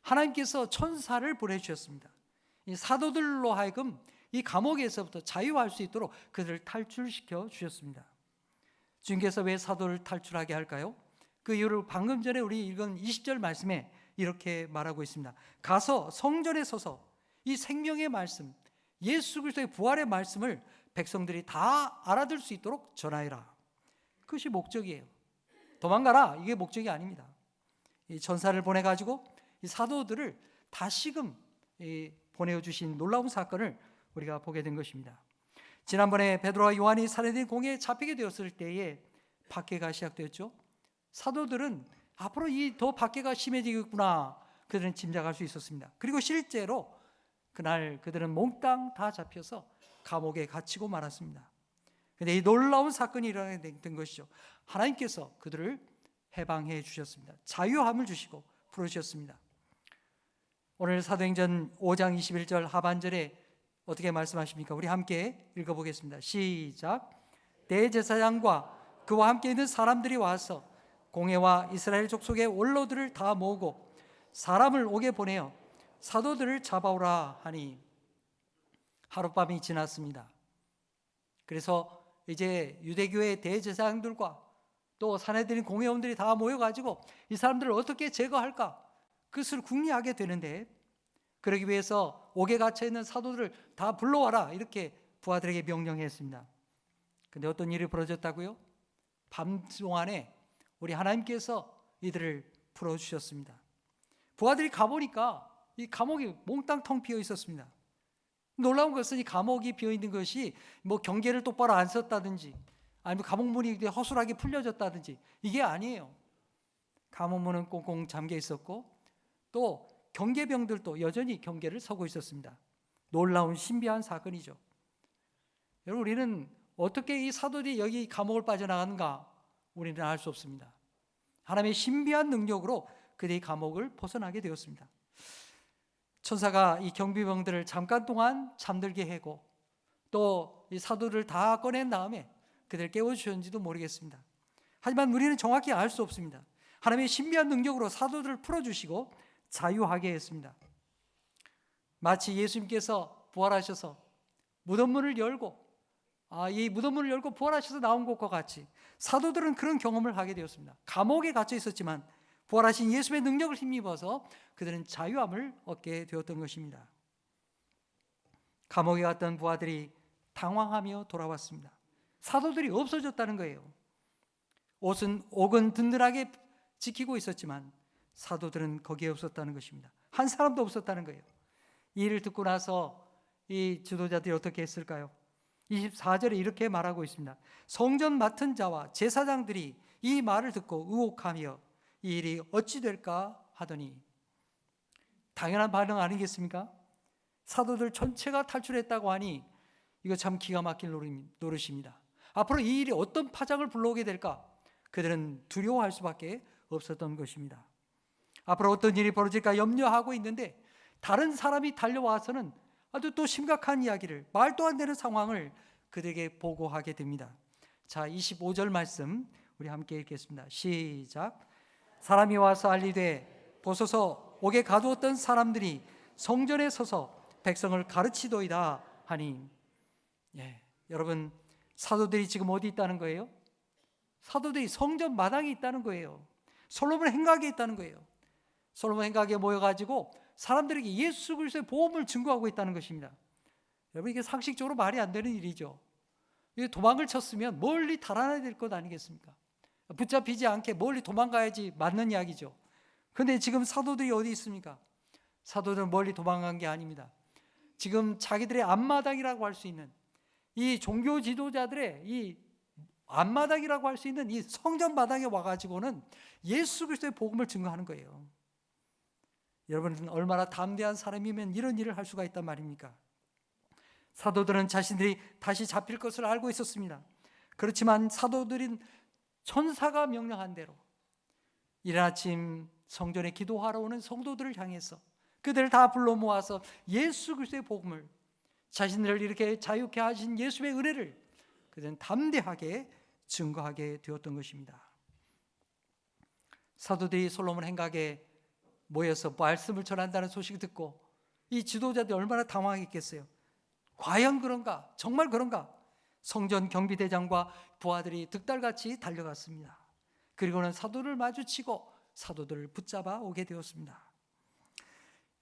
하나님께서 천사를 보내주셨습니다. 이 사도들로 하여금 이 감옥에서부터 자유할 수 있도록 그들을 탈출시켜 주셨습니다. 주님께서 왜 사도를 탈출하게 할까요? 그 이유를 방금 전에 우리 읽은 20절 말씀에 이렇게 말하고 있습니다. 가서 성전에 서서 이 생명의 말씀, 예수 그리스도의 부활의 말씀을 백성들이 다 알아들 수 있도록 전하여라. 그것이 목적이에요. 도망가라, 이게 목적이 아닙니다. 이 천사를 보내가지고 이 사도들을 다시금 보내주신 놀라운 사건을 우리가 보게 된 것입니다. 지난번에 베드로와 요한이 살해된 공회에 잡히게 되었을 때에 박해가 시작되었죠. 사도들은 앞으로 더 박해가 심해지겠구나, 그들은 짐작할 수 있었습니다. 그리고 실제로 그날 그들은 몽땅 다 잡혀서 감옥에 갇히고 말았습니다. 그런데 이 놀라운 사건이 일어나게 된 것이죠. 하나님께서 그들을 해방해 주셨습니다. 자유함을 주시고 풀어주셨습니다. 오늘 사도행전 5장 21절 하반절에 어떻게 말씀하십니까? 우리 함께 읽어보겠습니다. 시작. 대제사장과 그와 함께 있는 사람들이 와서 공회와 이스라엘 족속의 원로들을 다 모으고 사람을 옥에 보내어 사도들을 잡아오라 하니, 하룻밤이 지났습니다. 그래서 이제 유대교의 대제사장들과 또 산헤드린 공회원들이 다 모여가지고 이 사람들을 어떻게 제거할까, 그것을 궁리하게 되는데, 그러기 위해서 옥에 갇혀있는 사도들을 다 불러와라, 이렇게 부하들에게 명령했습니다. 그런데 어떤 일이 벌어졌다고요? 밤 동안에 우리 하나님께서 이들을 풀어주셨습니다. 부하들이 가보니까 이 감옥이 몽땅 텅 비어 있었습니다. 놀라운 것은 이 감옥이 비어 있는 것이 뭐 경계를 똑바로 안 썼다든지 아니면 감옥문이 허술하게 풀려졌다든지 이게 아니에요. 감옥문은 꽁꽁 잠겨 있었고 또 경계병들도 여전히 경계를 서고 있었습니다. 놀라운 신비한 사건이죠. 여러분, 우리는 어떻게 이 사도들이 여기 감옥을 빠져나가는가 우리는 알 수 없습니다. 하나님의 신비한 능력으로 그들이 감옥을 벗어나게 되었습니다. 천사가 이 경비병들을 잠깐 동안 잠들게 하고 또 이 사도를 다 꺼낸 다음에 그들을 깨워주셨는지도 모르겠습니다. 하지만 우리는 정확히 알 수 없습니다. 하나님의 신비한 능력으로 사도들을 풀어주시고 자유하게 했습니다. 마치 예수님께서 부활하셔서 무덤문을 열고 이 무덤문을 열고 부활하셔서 나온 것과 같이 사도들은 그런 경험을 하게 되었습니다. 감옥에 갇혀 있었지만 부활하신 예수의 능력을 힘입어서 그들은 자유함을 얻게 되었던 것입니다. 감옥에 갔던 부하들이 당황하며 돌아왔습니다. 사도들이 없어졌다는 거예요. 옥은 든든하게 지키고 있었지만 사도들은 거기에 없었다는 것입니다. 한 사람도 없었다는 거예요. 이 일을 듣고 나서 이 지도자들이 어떻게 했을까요? 24절에 이렇게 말하고 있습니다. 성전 맡은 자와 제사장들이 이 말을 듣고 의혹하며 이 일이 어찌 될까 하더니, 당연한 반응 아니겠습니까? 사도들 전체가 탈출했다고 하니 이거 참 기가 막힐 노릇입니다. 앞으로 이 일이 어떤 파장을 불러오게 될까? 그들은 두려워할 수밖에 없었던 것입니다. 앞으로 어떤 일이 벌어질까 염려하고 있는데 다른 사람이 달려와서는 아주 또 심각한 이야기를, 말도 안 되는 상황을 그들에게 보고하게 됩니다. 자, 25절 말씀 우리 함께 읽겠습니다. 시작. 사람이 와서 알리되 보소서 옥에 가두었던 사람들이 성전에 서서 백성을 가르치도이다 하니. 여러분, 사도들이 지금 어디 있다는 거예요? 사도들이 성전 마당에 있다는 거예요. 솔로몬 행각에 있다는 거예요. 솔로몬 행각에 모여가지고 사람들에게 예수 그리스도의 복음을 증거하고 있다는 것입니다. 여러분, 이게 상식적으로 말이 안 되는 일이죠. 도망을 쳤으면 멀리 달아나야 될 것 아니겠습니까? 붙잡히지 않게 멀리 도망가야지 맞는 이야기죠. 그런데 지금 사도들이 어디 있습니까? 사도들은 멀리 도망간 게 아닙니다. 지금 자기들의 앞마당이라고 할 수 있는 이 종교 지도자들의 이 앞마당이라고 할 수 있는 이 성전 마당에 와가지고는 예수 그리스도의 복음을 증거하는 거예요. 여러분은 얼마나 담대한 사람이면 이런 일을 할 수가 있단 말입니까? 사도들은 자신들이 다시 잡힐 것을 알고 있었습니다. 그렇지만 사도들은 천사가 명령한 대로 이른 아침 성전에 기도하러 오는 성도들을 향해서 그들을 다 불러 모아서 예수 그리스도의 복음을, 자신들을 이렇게 자유케 하신 예수의 은혜를 그들은 담대하게 증거하게 되었던 것입니다. 사도들이 솔로몬 행각에 모여서 말씀을 전한다는 소식을 듣고 이 지도자들이 얼마나 당황했겠어요. 과연 그런가? 정말 그런가? 성전 경비대장과 부하들이 득달같이 달려갔습니다. 그리고는 사도를 마주치고 사도들을 붙잡아 오게 되었습니다.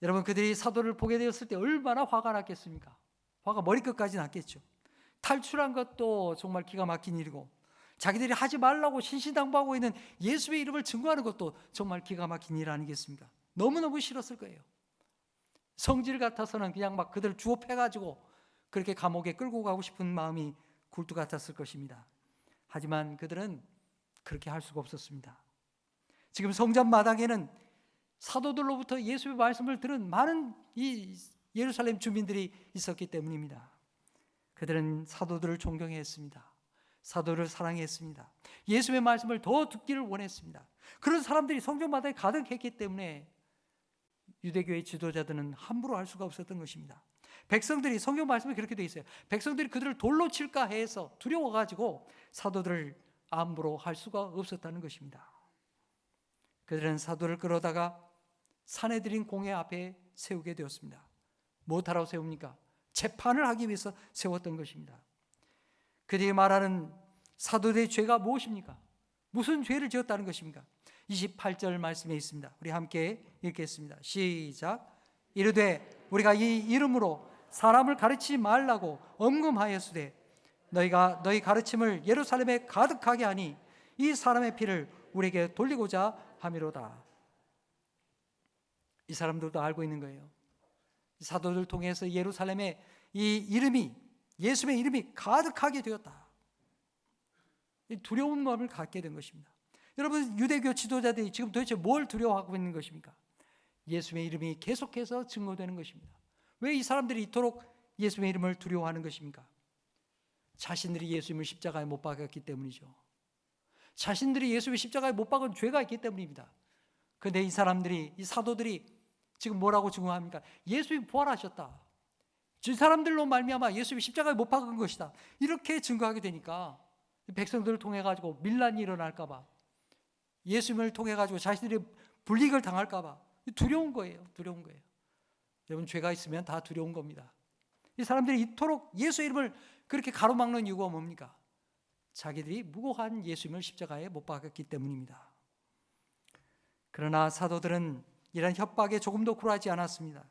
여러분, 그들이 사도를 보게 되었을 때 얼마나 화가 났겠습니까? 화가 머리끝까지 났겠죠. 탈출한 것도 정말 기가 막힌 일이고 자기들이 하지 말라고 신신당부하고 있는 예수의 이름을 증거하는 것도 정말 기가 막힌 일 아니겠습니까? 너무너무 싫었을 거예요. 성질 같아서는 그냥 막 그들을 주업해가지고 그렇게 감옥에 끌고 가고 싶은 마음이 굴뚝 같았을 것입니다. 하지만 그들은 그렇게 할 수가 없었습니다. 지금 성전 마당에는 사도들로부터 예수의 말씀을 들은 많은 이 예루살렘 주민들이 있었기 때문입니다. 그들은 사도들을 존경했습니다. 사도를 사랑했습니다. 예수의 말씀을 더 듣기를 원했습니다. 그런 사람들이 성전 마당에 가득했기 때문에 유대교의 지도자들은 함부로 할 수가 없었던 것입니다. 백성들이, 성경 말씀에 그렇게 되어 있어요. 백성들이 그들을 돌로 칠까 해서 두려워가지고 사도들을 함부로 할 수가 없었다는 것입니다. 그들은 사도를 끌어다가 사내들인 공회 앞에 세우게 되었습니다. 무엇하러 세웁니까? 재판을 하기 위해서 세웠던 것입니다. 그들이 말하는 사도들의 죄가 무엇입니까? 무슨 죄를 지었다는 것입니까? 28절 말씀에 있습니다. 우리 함께 읽겠습니다. 시작. 이르되 우리가 이 이름으로 사람을 가르치지 말라고 엄금하였으되 너희가 너희 가르침을 예루살렘에 가득하게 하니 이 사람의 피를 우리에게 돌리고자 함이로다. 이 사람들도 알고 있는 거예요. 사도들 통해서 예루살렘에 이 이름이, 예수의 이름이 가득하게 되었다. 두려운 마음을 갖게 된 것입니다. 여러분, 유대교 지도자들이 지금 도대체 뭘 두려워하고 있는 것입니까? 예수의 이름이 계속해서 증거되는 것입니다. 왜 이 사람들이 이토록 예수의 이름을 두려워하는 것입니까? 자신들이 예수님을 십자가에 못 박았기 때문이죠. 자신들이 예수님을 십자가에 못 박은 죄가 있기 때문입니다. 그런데 이 사람들이, 이 사도들이 지금 뭐라고 증거합니까? 예수님이 부활하셨다. 저 사람들로 말미암아 예수님이 십자가에 못 박은 것이다. 이렇게 증거하게 되니까 백성들을 통해 가지고 밀란이 일어날까 봐, 예수님을 통해 가지고 자신들이 불이익을 당할까 봐 두려운 거예요. 두려운 거예요. 여러분, 죄가 있으면 다 두려운 겁니다. 이 사람들이 이토록 예수 이름을 그렇게 가로막는 이유가 뭡니까? 자기들이 무고한 예수님을 십자가에 못 박았기 때문입니다. 그러나 사도들은 이런 협박에 조금도 굴하지 않았습니다.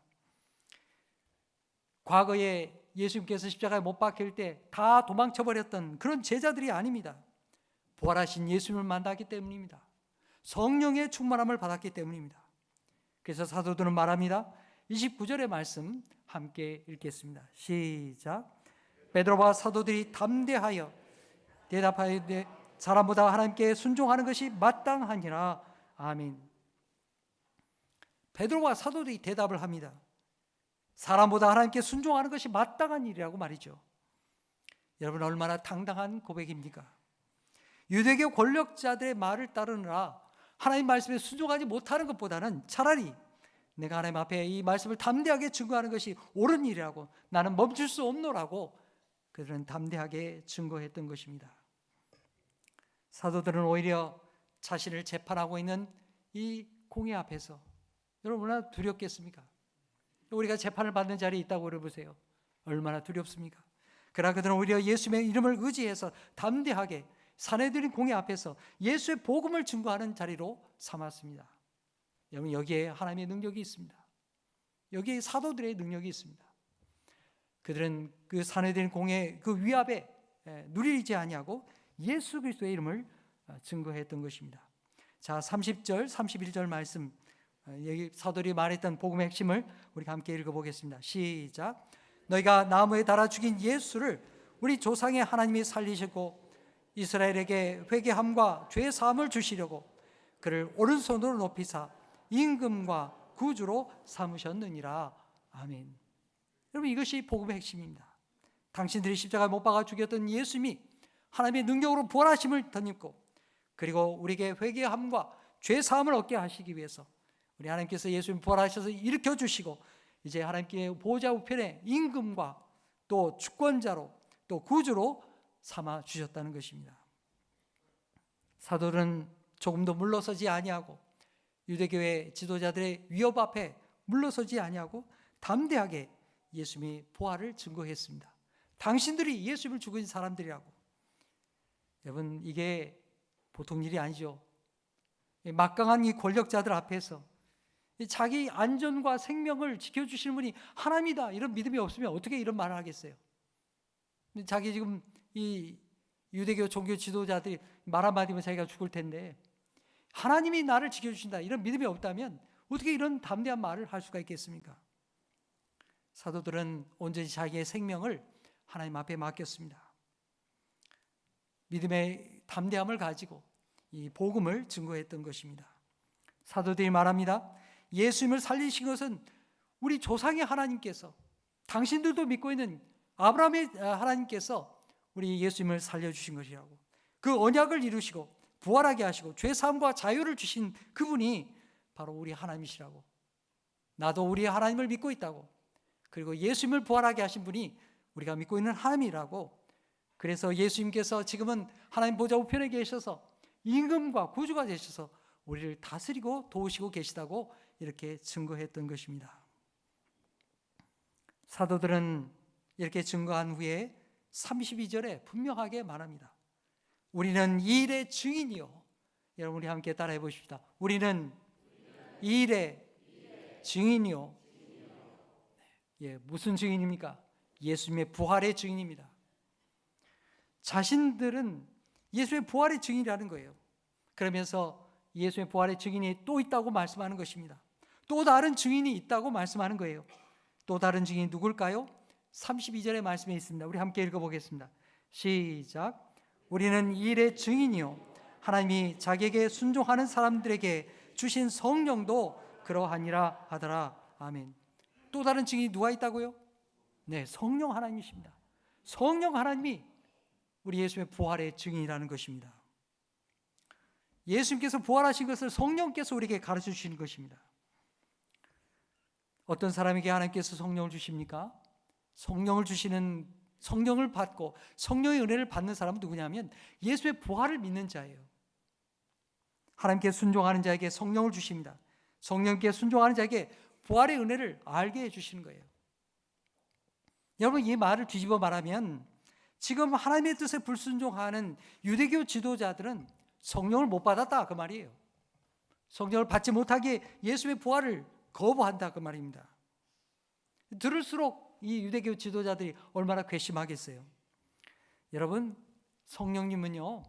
과거에 예수님께서 십자가에 못 박힐 때 다 도망쳐버렸던 그런 제자들이 아닙니다. 부활하신 예수님을 만났기 때문입니다. 성령의 충만함을 받았기 때문입니다. 그래서 사도들은 말합니다. 29절의 말씀 함께 읽겠습니다. 시작. 베드로와 사도들이 담대하여 대답하되 사람보다 하나님께 순종하는 것이 마땅하니라. 아멘. 베드로와 사도들이 대답을 합니다. 사람보다 하나님께 순종하는 것이 마땅한 일이라고 말이죠. 여러분, 얼마나 당당한 고백입니까? 유대교 권력자들의 말을 따르느라 하나님 말씀에 순종하지 못하는 것보다는 차라리 내가 하나님 앞에 이 말씀을 담대하게 증거하는 것이 옳은 일이라고, 나는 멈출 수 없노라고 그들은 담대하게 증거했던 것입니다. 사도들은 오히려 자신을 재판하고 있는 이 공의 앞에서, 여러분 얼마나 두렵겠습니까? 우리가 재판을 받는 자리에 있다고 여러보세요. 얼마나 두렵습니까? 그러나 그들은 오히려 예수님의 이름을 의지해서 담대하게 사내들인 공의 앞에서 예수의 복음을 증거하는 자리로 삼았습니다. 여러분, 여기에 하나님의 능력이 있습니다. 여기에 사도들의 능력이 있습니다. 그들은 그 사내들인 공의 그 위압에 누리지 아니하고 예수 그리스도의 이름을 증거했던 것입니다. 자, 30절, 31절 말씀, 여기 사도들이 말했던 복음의 핵심을 우리가 함께 읽어보겠습니다. 시작. 너희가 나무에 달아 죽인 예수를 우리 조상의 하나님이 살리시고 이스라엘에게 회개함과 죄 사함을 주시려고 그를 오른손으로 높이사 임금과 구주로 삼으셨느니라. 아멘. 여러분, 이것이 복음의 핵심입니다. 당신들이 십자가에 못 박아 죽였던 예수님이 하나님의 능력으로 부활하심을 덧입고 그리고 우리에게 회개함과 죄 사함을 얻게 하시기 위해서 우리 하나님께서 예수님 부활하셔서 일으켜 주시고 이제 하나님께 보좌 우편에 임금과 또 주권자로 또 구주로 삼아 주셨다는 것입니다. 사도들은 조금도 물러서지 아니하고 유대교의 지도자들의 위협 앞에 물러서지 아니하고 담대하게 예수님의 부활을 증거했습니다. 당신들이 예수님을 죽인 사람들이라고. 여러분, 이게 보통 일이 아니죠. 막강한 이 권력자들 앞에서 자기 안전과 생명을 지켜주시는 분이 하나님이다, 이런 믿음이 없으면 어떻게 이런 말을 하겠어요? 자기 지금 이 유대교 종교 지도자들이 말 한마디면 자기가 죽을 텐데 하나님이 나를 지켜주신다, 이런 믿음이 없다면 어떻게 이런 담대한 말을 할 수가 있겠습니까? 사도들은 온전히 자기의 생명을 하나님 앞에 맡겼습니다. 믿음의 담대함을 가지고 이 복음을 증거했던 것입니다. 사도들이 말합니다. 예수님을 살리신 것은 우리 조상의 하나님께서, 당신들도 믿고 있는 아브라함의 하나님께서 우리 예수님을 살려주신 것이라고. 그 언약을 이루시고 부활하게 하시고 죄사함과 자유를 주신 그분이 바로 우리 하나님이시라고. 나도 우리 하나님을 믿고 있다고. 그리고 예수님을 부활하게 하신 분이 우리가 믿고 있는 하나님이라고. 그래서 예수님께서 지금은 하나님 보좌 우편에 계셔서 임금과 구주가 되셔서 우리를 다스리고 도우시고 계시다고 이렇게 증거했던 것입니다. 사도들은 이렇게 증거한 후에 32절에 분명하게 말합니다. 우리는 이 일의 증인이요. 여러분, 우리 함께 따라해 보십시다. 우리는 이 일의 증인이요. 예, 무슨 증인입니까? 예수님의 부활의 증인입니다. 자신들은 예수의 부활의 증인이라는 거예요. 그러면서 예수의 부활의 증인이 또 있다고 말씀하는 것입니다. 또 다른 증인이 있다고 말씀하는 거예요. 또 다른 증인이 누굴까요? 32절의 말씀에 있습니다. 우리 함께 읽어보겠습니다. 시작. 우리는 이 일의 증인이요 하나님이 자기에게 순종하는 사람들에게 주신 성령도 그러하니라 하더라. 아멘. 또 다른 증인이 누가 있다고요? 네, 성령 하나님이십니다. 성령 하나님이 우리 예수의 부활의 증인이라는 것입니다. 예수님께서 부활하신 것을 성령께서 우리에게 가르쳐 주시는 것입니다. 어떤 사람에게 하나님께서 성령을 주십니까? 성령을 주시는, 성령을 받고 성령의 은혜를 받는 사람은 누구냐면 예수의 부활을 믿는 자예요. 하나님께 순종하는 자에게 성령을 주십니다. 성령께 순종하는 자에게 부활의 은혜를 알게 해주시는 거예요. 여러분, 이 말을 뒤집어 말하면 지금 하나님의 뜻에 불순종하는 유대교 지도자들은 성령을 못 받았다, 그 말이에요. 성령을 받지 못하기에 예수의 부활을 거부한다, 그 말입니다. 들을수록 이 유대교 지도자들이 얼마나 괘씸하겠어요. 여러분, 성령님은요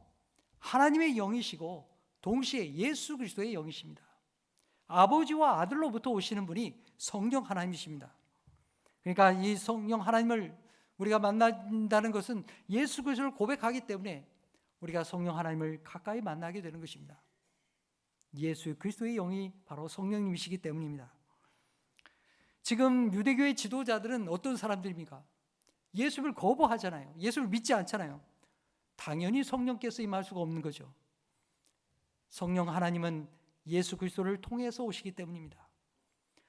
하나님의 영이시고 동시에 예수 그리스도의 영이십니다. 아버지와 아들로부터 오시는 분이 성령 하나님이십니다. 그러니까 이 성령 하나님을 우리가 만난다는 것은 예수 그리스도를 고백하기 때문에 우리가 성령 하나님을 가까이 만나게 되는 것입니다. 예수 그리스도의 영이 바로 성령님이시기 때문입니다. 지금 유대교의 지도자들은 어떤 사람들입니까? 예수를 거부하잖아요. 예수를 믿지 않잖아요. 당연히 성령께서 임할 수가 없는 거죠. 성령 하나님은 예수 그리스도를 통해서 오시기 때문입니다.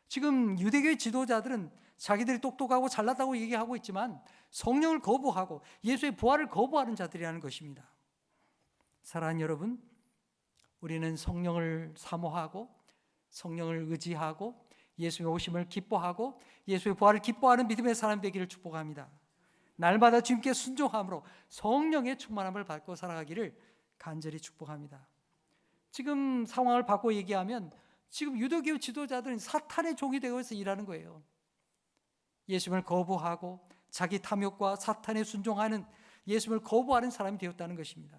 지금 유대교의 지도자들은 자기들이 똑똑하고 잘났다고 얘기하고 있지만 성령을 거부하고 예수의 부활을 거부하는 자들이라는 것입니다. 사랑하는 여러분, 우리는 성령을 사모하고 성령을 의지하고 예수의 오심을 기뻐하고 예수의 부활을 기뻐하는 믿음의 사람 되기를 축복합니다. 날마다 주님께 순종함으로 성령의 충만함을 받고 살아가기를 간절히 축복합니다. 지금 상황을 바꿔 얘기하면 지금 유대교 지도자들은 사탄의 종이 되어서 일하는 거예요. 예수님을 거부하고 자기 탐욕과 사탄에 순종하는, 예수님을 거부하는 사람이 되었다는 것입니다.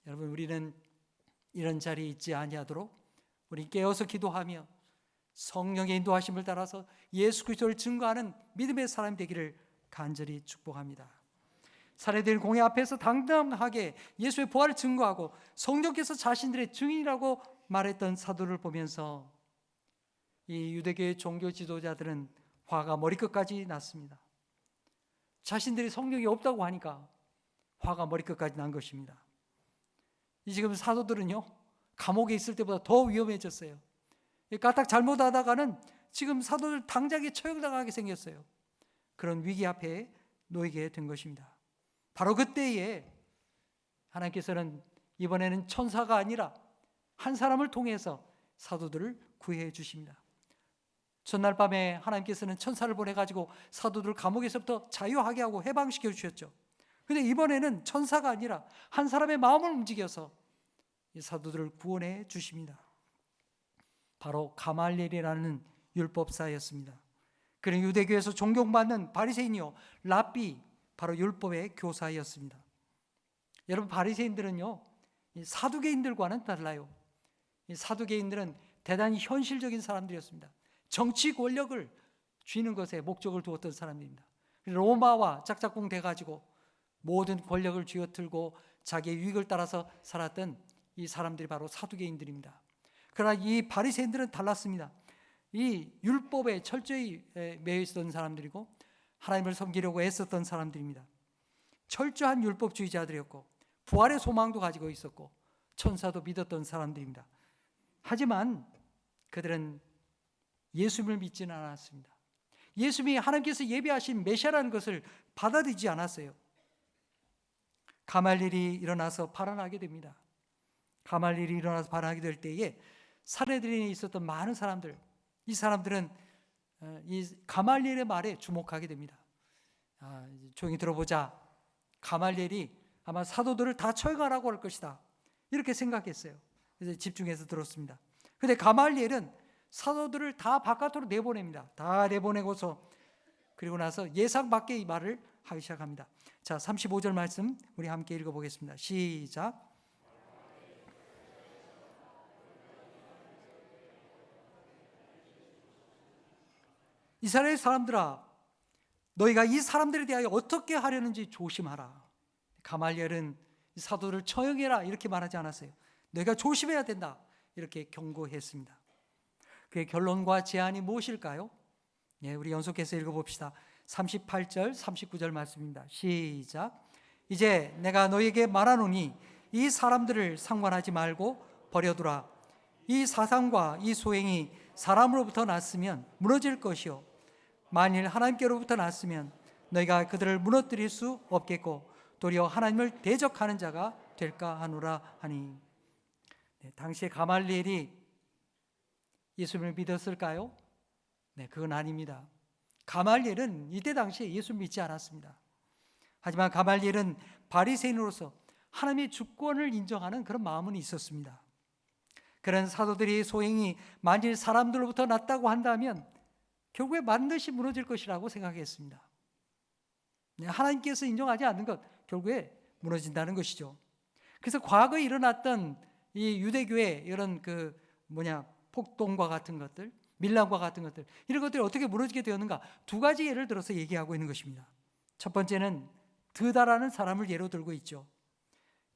여러분, 우리는 이런 자리에 있지 아니하도록 우리 깨어서 기도하며 성령의 인도하심을 따라서 예수 그리스도를 증거하는 믿음의 사람이 되기를 간절히 축복합니다. 사례들 공회 앞에서 당당하게 예수의 부활을 증거하고 성령께서 자신들의 증인이라고 말했던 사도를 보면서 이 유대교의 종교 지도자들은 화가 머리끝까지 났습니다. 자신들이 성령이 없다고 하니까 화가 머리끝까지 난 것입니다. 이 지금 사도들은요, 감옥에 있을 때보다 더 위험해졌어요. 까딱 잘못하다가는 지금 사도들 당장에 처형당하게 생겼어요. 그런 위기 앞에 놓이게 된 것입니다. 바로 그때에 하나님께서는 이번에는 천사가 아니라 한 사람을 통해서 사도들을 구해 주십니다. 전날 밤에 하나님께서는 천사를 보내가지고 사도들을 감옥에서부터 자유하게 하고 해방시켜 주셨죠. 그런데 이번에는 천사가 아니라 한 사람의 마음을 움직여서 이 사도들을 구원해 주십니다. 바로 가말리엘이라는 율법사였습니다. 그는 유대교에서 존경받는 바리새인이요, 랍비, 바로 율법의 교사였습니다. 여러분, 바리새인들은요, 이 사두개인들과는 달라요. 이 사두개인들은 대단히 현실적인 사람들이었습니다. 정치 권력을 쥐는 것에 목적을 두었던 사람들입니다. 로마와 짝짝꿍 돼가지고 모든 권력을 쥐어틀고 자기의 유익을 따라서 살았던 이 사람들이 바로 사두개인들입니다. 그러나 이 바리새인들은 달랐습니다. 이 율법에 철저히 매여 있었던 사람들이고 하나님을 섬기려고 애썼던 사람들입니다. 철저한 율법주의자들이었고 부활의 소망도 가지고 있었고 천사도 믿었던 사람들입니다. 하지만 그들은 예수님을 믿지는 않았습니다. 예수님이 하나님께서 예비하신 메시아라는 것을 받아들이지 않았어요. 가말리엘이 일어나서 발언하게 됩니다. 가말리엘이 일어나서 발언하게 될 때에 사례들에 있었던 많은 사람들, 이 사람들은 이 가말리엘의 말에 주목하게 됩니다. 조용히 들어보자. 가말리엘이 아마 사도들을 다 처형하라고 할 것이다, 이렇게 생각했어요. 그래서 집중해서 들었습니다. 그런데 가말리엘은 사도들을 다 바깥으로 내보냅니다. 다 내보내고서 그리고 나서 예상 밖의 이 말을 하기 시작합니다. 자, 35절 말씀 우리 함께 읽어보겠습니다. 시작. 이스라엘 사람들아, 너희가 이 사람들에 대하여 어떻게 하려는지 조심하라. 가말리엘은 사도를 처형해라 이렇게 말하지 않았어요. 너희가 조심해야 된다 이렇게 경고했습니다. 그의 결론과 제안이 무엇일까요? 네, 우리 연속해서 읽어봅시다. 38절 39절 말씀입니다. 시작. 이제 내가 너희에게 말하노니 이 사람들을 상관하지 말고 버려두라. 이 사상과 이 소행이 사람으로부터 났으면 무너질 것이요, 만일 하나님께로부터 났으면 너희가 그들을 무너뜨릴 수 없겠고 도리어 하나님을 대적하는 자가 될까 하노라 하니. 네, 당시에 가말리엘이 예수님을 믿었을까요? 네, 그건 아닙니다. 가말리엘은 이때 당시에 예수 믿지 않았습니다. 하지만 가말리엘은 바리새인으로서 하나님의 주권을 인정하는 그런 마음은 있었습니다. 그런 사도들이 소행이 만일 사람들로부터 났다고 한다면 결국에 반드시 무너질 것이라고 생각했습니다. 네, 하나님께서 인정하지 않는 것, 결국에 무너진다는 것이죠. 그래서 과거에 일어났던 이 유대교의 이런 폭동과 같은 것들, 밀란과 같은 것들, 이런 것들이 어떻게 무너지게 되었는가, 두 가지 예를 들어서 얘기하고 있는 것입니다. 첫 번째는 드다라는 사람을 예로 들고 있죠.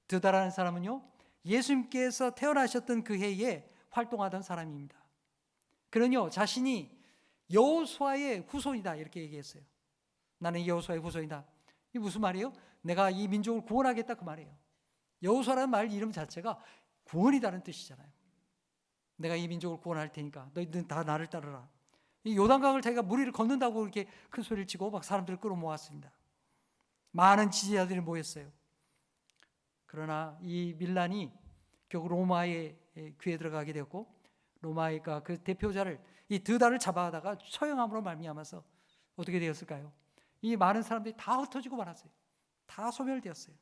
드다라는 사람은요, 예수님께서 태어나셨던 그 해에 활동하던 사람입니다. 그는요, 자신이 여호수아의 후손이다 이렇게 얘기했어요. 나는 여호수아의 후손이다. 이게 무슨 말이에요? 내가 이 민족을 구원하겠다 그 말이에요. 여호수아라는 말 이름 자체가 구원이라는 뜻이잖아요. 내가 이 민족을 구원할 테니까 너희들 다 나를 따르라. 이 요단강을 자기가 무리를 걷는다고 이렇게 큰 소리를 치고 막 사람들을 끌어모았습니다. 많은 지지자들이 모였어요. 그러나 이 밀란이 결국 로마의 귀에 들어가게 되었고, 로마가 그 대표자를 이 드다를 잡아다가 처형함으로 말미암아서 어떻게 되었을까요? 이 많은 사람들이 다 흩어지고 말았어요. 다 소멸되었어요.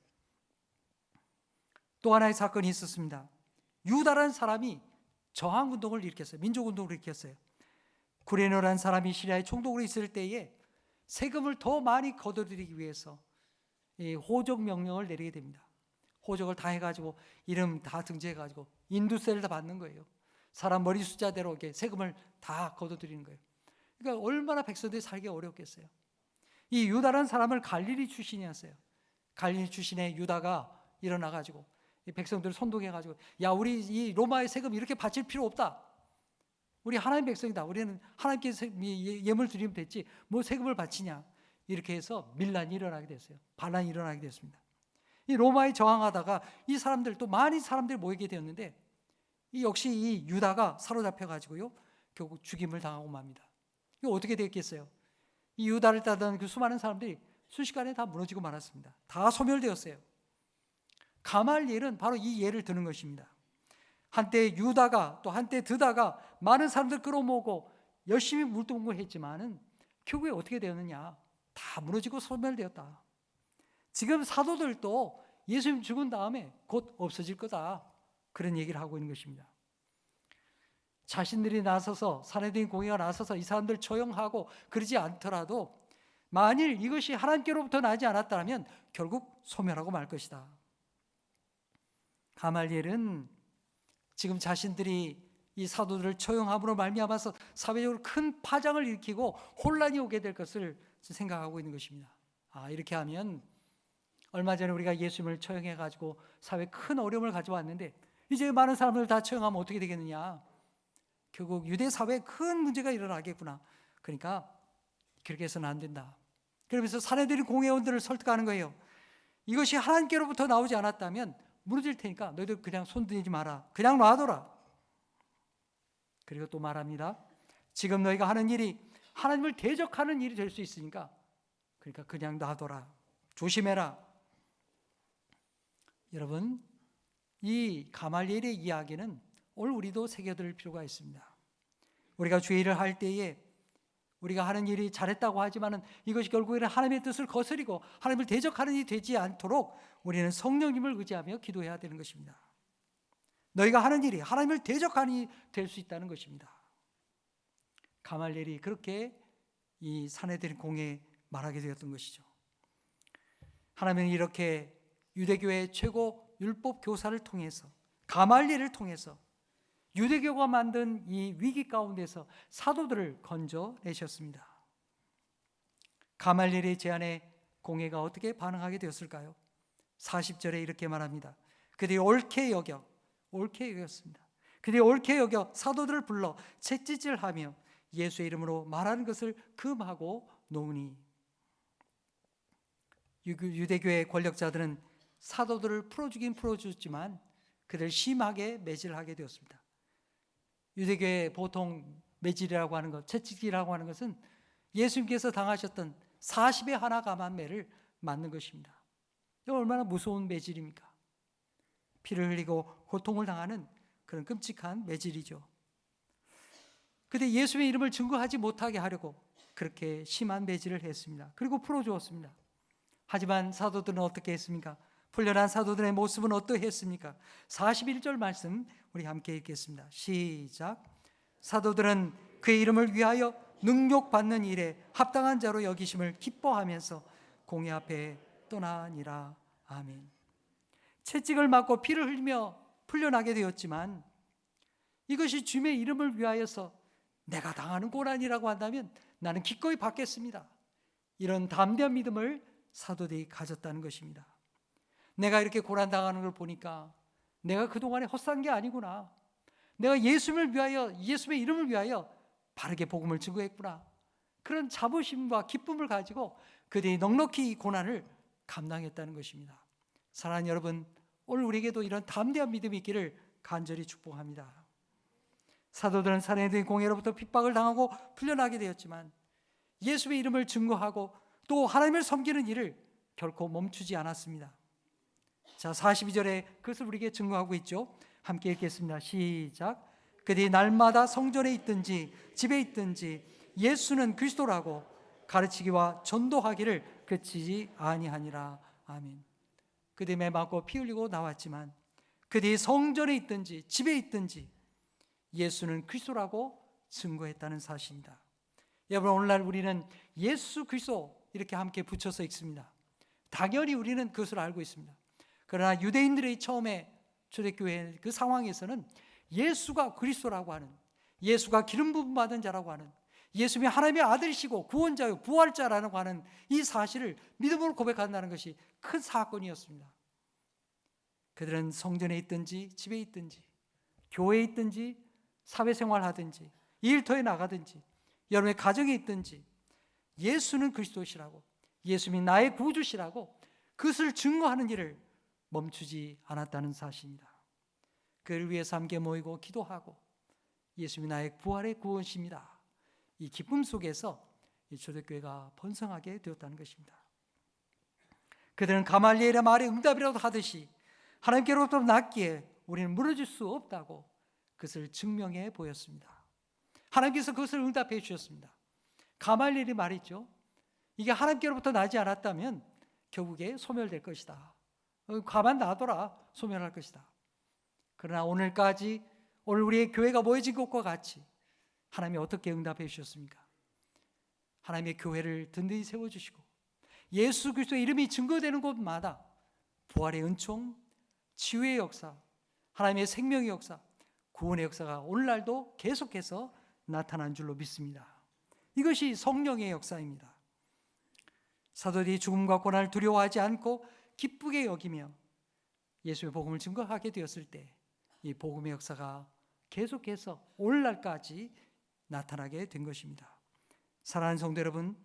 또 하나의 사건이 있었습니다. 유다라는 사람이 저항운동을 일으켰어요. 민족운동을 일으켰어요. 구레노라는 사람이 시리아의 총독으로 있을 때에 세금을 더 많이 거둬들이기 위해서 이 호적 명령을 내리게 됩니다. 호적을 다 해가지고 이름 다 등재해가지고 인두세를 다 받는 거예요. 사람 머리 숫자대로 이렇게 세금을 다 거둬들이는 거예요. 그러니까 얼마나 백성들이 살기 어렵겠어요. 이 유다라는 사람을 갈릴리 출신이었어요. 갈릴리 출신의 유다가 일어나가지고 이 백성들을 선동해가지고, 야, 우리 이 로마의 세금 이렇게 바칠 필요 없다. 우리 하나님 백성이다. 우리는 하나님께 예물 드리면 됐지 뭐 세금을 바치냐. 이렇게 해서 밀란이 일어나게 됐어요. 반란이 일어나게 됐습니다. 이 로마에 저항하다가 이 사람들, 또 많은 사람들이 모이게 되었는데, 이 역시 이 유다가 사로잡혀가지고요 결국 죽임을 당하고 맙니다. 이거 어떻게 됐겠어요? 이 유다를 따르던 그 수많은 사람들이 순식간에 다 무너지고 말았습니다. 다 소멸되었어요. 가말리엘은 바로 이 예를 드는 것입니다. 한때 유다가 또 한때 드다가 많은 사람들 끌어모으고 열심히 물동거했지만은 결국에 어떻게 되었느냐? 다 무너지고 소멸되었다. 지금 사도들도 예수님 죽은 다음에 곧 없어질 거다. 그런 얘기를 하고 있는 것입니다. 자신들이 나서서, 산헤드린 공회가 나서서 이 사람들 처형하고 그러지 않더라도 만일 이것이 하나님께로부터 나지 않았다면 결국 소멸하고 말 것이다. 가말리엘은 지금 자신들이 이 사도들을 처형함으로 말미암아서 사회적으로 큰 파장을 일으키고 혼란이 오게 될 것을 생각하고 있는 것입니다. 이렇게 하면 얼마 전에 우리가 예수님을 처형해가지고 사회에 큰 어려움을 가져왔는데 이제 많은 사람들 다 처형하면 어떻게 되겠느냐? 결국 유대 사회에 큰 문제가 일어나겠구나. 그러니까 그렇게 해서는 안 된다. 그러면서 산헤드린 공회원들을 설득하는 거예요. 이것이 하나님께로부터 나오지 않았다면 무너질 테니까 너희들 그냥 손들이지 마라. 그냥 놔둬라. 그리고 또 말합니다. 지금 너희가 하는 일이 하나님을 대적하는 일이 될 수 있으니까 그러니까 그냥 놔둬라. 조심해라. 여러분, 이 가말리엘의 이야기는 오늘 우리도 새겨들 필요가 있습니다. 우리가 주의 일을 할 때에 우리가 하는 일이 잘했다고 하지만은 이것이 결국에는 하나님의 뜻을 거스리고 하나님을 대적하는 일이 되지 않도록 우리는 성령님을 의지하며 기도해야 되는 것입니다. 너희가 하는 일이 하나님을 대적하는 일이 될 수 있다는 것입니다. 가말리엘이 그렇게 이 산헤드린 공회에 말하게 되었던 것이죠. 하나님은 이렇게 유대교의 최고 율법 교사를 통해서, 가말리엘을 통해서 유대교가 만든 이 위기 가운데서 사도들을 건져내셨습니다. 가말리엘의 제안에 공회가 어떻게 반응하게 되었을까요? 40절에 이렇게 말합니다. 그들이 옳게 여겼습니다. 그들이 옳게 여겨 사도들을 불러 채찍질하며 예수의 이름으로 말하는 것을 금하고 노니. 유대교의 권력자들은 사도들을 풀어주긴 풀어줬지만 그들을 심하게 매질하게 되었습니다. 유대교의 보통 매질이라고 하는 것, 채찍질이라고 하는 것은 예수님께서 당하셨던 40의 하나 감한 매를 맞는 것입니다. 이거 얼마나 무서운 매질입니까? 피를 흘리고 고통을 당하는 그런 끔찍한 매질이죠. 그런데 예수의 이름을 증거하지 못하게 하려고 그렇게 심한 매질을 했습니다. 그리고 풀어주었습니다. 하지만 사도들은 어떻게 했습니까? 풀려난 사도들의 모습은 어떠했습니까? 41절 말씀 우리 함께 읽겠습니다. 시작. 사도들은 그의 이름을 위하여 능욕받는 일에 합당한 자로 여기심을 기뻐하면서 공회 앞에 떠나니라. 아멘. 채찍을 맞고 피를 흘리며 풀려나게 되었지만 이것이 주님의 이름을 위하여서 내가 당하는 고난이라고 한다면 나는 기꺼이 받겠습니다. 이런 담대한 믿음을 사도들이 가졌다는 것입니다. 내가 이렇게 고난당하는 걸 보니까 내가 그동안에 헛산 게 아니구나. 내가 예수님을 위하여, 예수의 이름을 위하여 바르게 복음을 증거했구나. 그런 자부심과 기쁨을 가지고 그들이 넉넉히 이 고난을 감당했다는 것입니다. 사랑하는 여러분, 오늘 우리에게도 이런 담대한 믿음이 있기를 간절히 축복합니다. 사도들은 사내들의 공회로부터 핍박을 당하고 풀려나게 되었지만 예수의 이름을 증거하고 또 하나님을 섬기는 일을 결코 멈추지 않았습니다. 자, 42절에 그것을 우리에게 증거하고 있죠. 함께 읽겠습니다. 시작. 그들이 날마다 성전에 있든지 집에 있든지 예수는 그리스도라고 가르치기와 전도하기를 그치지 아니하니라. 아멘. 그들이 매 맞고 피 흘리고 나왔지만 그들이 성전에 있든지 집에 있든지 예수는 그리스도라고 증거했다는 사실입니다. 여러분, 오늘날 우리는 예수 그리스도 이렇게 함께 붙여서 읽습니다. 당연히 우리는 그것을 알고 있습니다. 그러나 유대인들의 처음에 초대교회 그 상황에서는 예수가 그리스도라고 하는, 예수가 기름 부음 받은 자라고 하는, 예수님이 하나님의 아들이시고 구원자요 부활자라고 하는 이 사실을 믿음으로 고백한다는 것이 큰 사건이었습니다. 그들은 성전에 있든지 집에 있든지 교회에 있든지 사회생활하든지 일터에 나가든지 여러분의 가정에 있든지 예수는 그리스도시라고, 예수님이 나의 구주시라고 그것을 증거하는 일을 멈추지 않았다는 사실입니다. 그를 위해서 함께 모이고 기도하고 예수님이 나의 부활의 구원이십니다. 이 기쁨 속에서 이 초대교회가 번성하게 되었다는 것입니다. 그들은 가말리엘의 말에 응답이라도 하듯이 하나님께로부터 났기에 우리는 무너질 수 없다고 그것을 증명해 보였습니다. 하나님께서 그것을 응답해 주셨습니다. 가말리엘이 말했죠. 이게 하나님께로부터 나지 않았다면 결국에 소멸될 것이다. 가만 놔둬라, 소멸할 것이다. 그러나 오늘까지 오늘 우리의 교회가 모여진 것과 같이 하나님이 어떻게 응답해 주셨습니까? 하나님의 교회를 든든히 세워주시고 예수 그리스도의 이름이 증거되는 곳마다 부활의 은총, 치유의 역사, 하나님의 생명의 역사, 구원의 역사가 오늘날도 계속해서 나타난 줄로 믿습니다. 이것이 성령의 역사입니다. 사도들이 죽음과 고난을 두려워하지 않고 기쁘게 여기며 예수의 복음을 증거하게 되었을 때 이 복음의 역사가 계속해서 오늘날까지 나타나게 된 것입니다. 사랑하는 성도 여러분,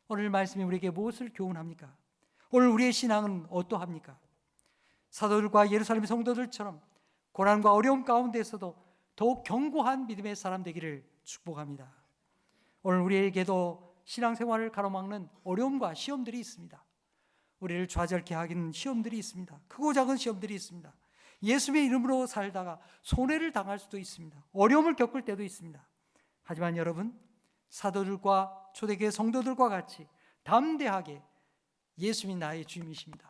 오늘 말씀이 우리에게 무엇을 교훈합니까? 오늘 우리의 신앙은 어떠합니까? 사도들과 예루살렘 성도들처럼 고난과 어려움 가운데서도 더욱 견고한 믿음의 사람 되기를 축복합니다. 오늘 우리에게도 신앙생활을 가로막는 어려움과 시험들이 있습니다. 우리를 좌절케 하기는 시험들이 있습니다. 크고 작은 시험들이 있습니다. 예수님의 이름으로 살다가 손해를 당할 수도 있습니다. 어려움을 겪을 때도 있습니다. 하지만 여러분, 사도들과 초대교회 성도들과 같이 담대하게 예수님이 나의 주님이십니다.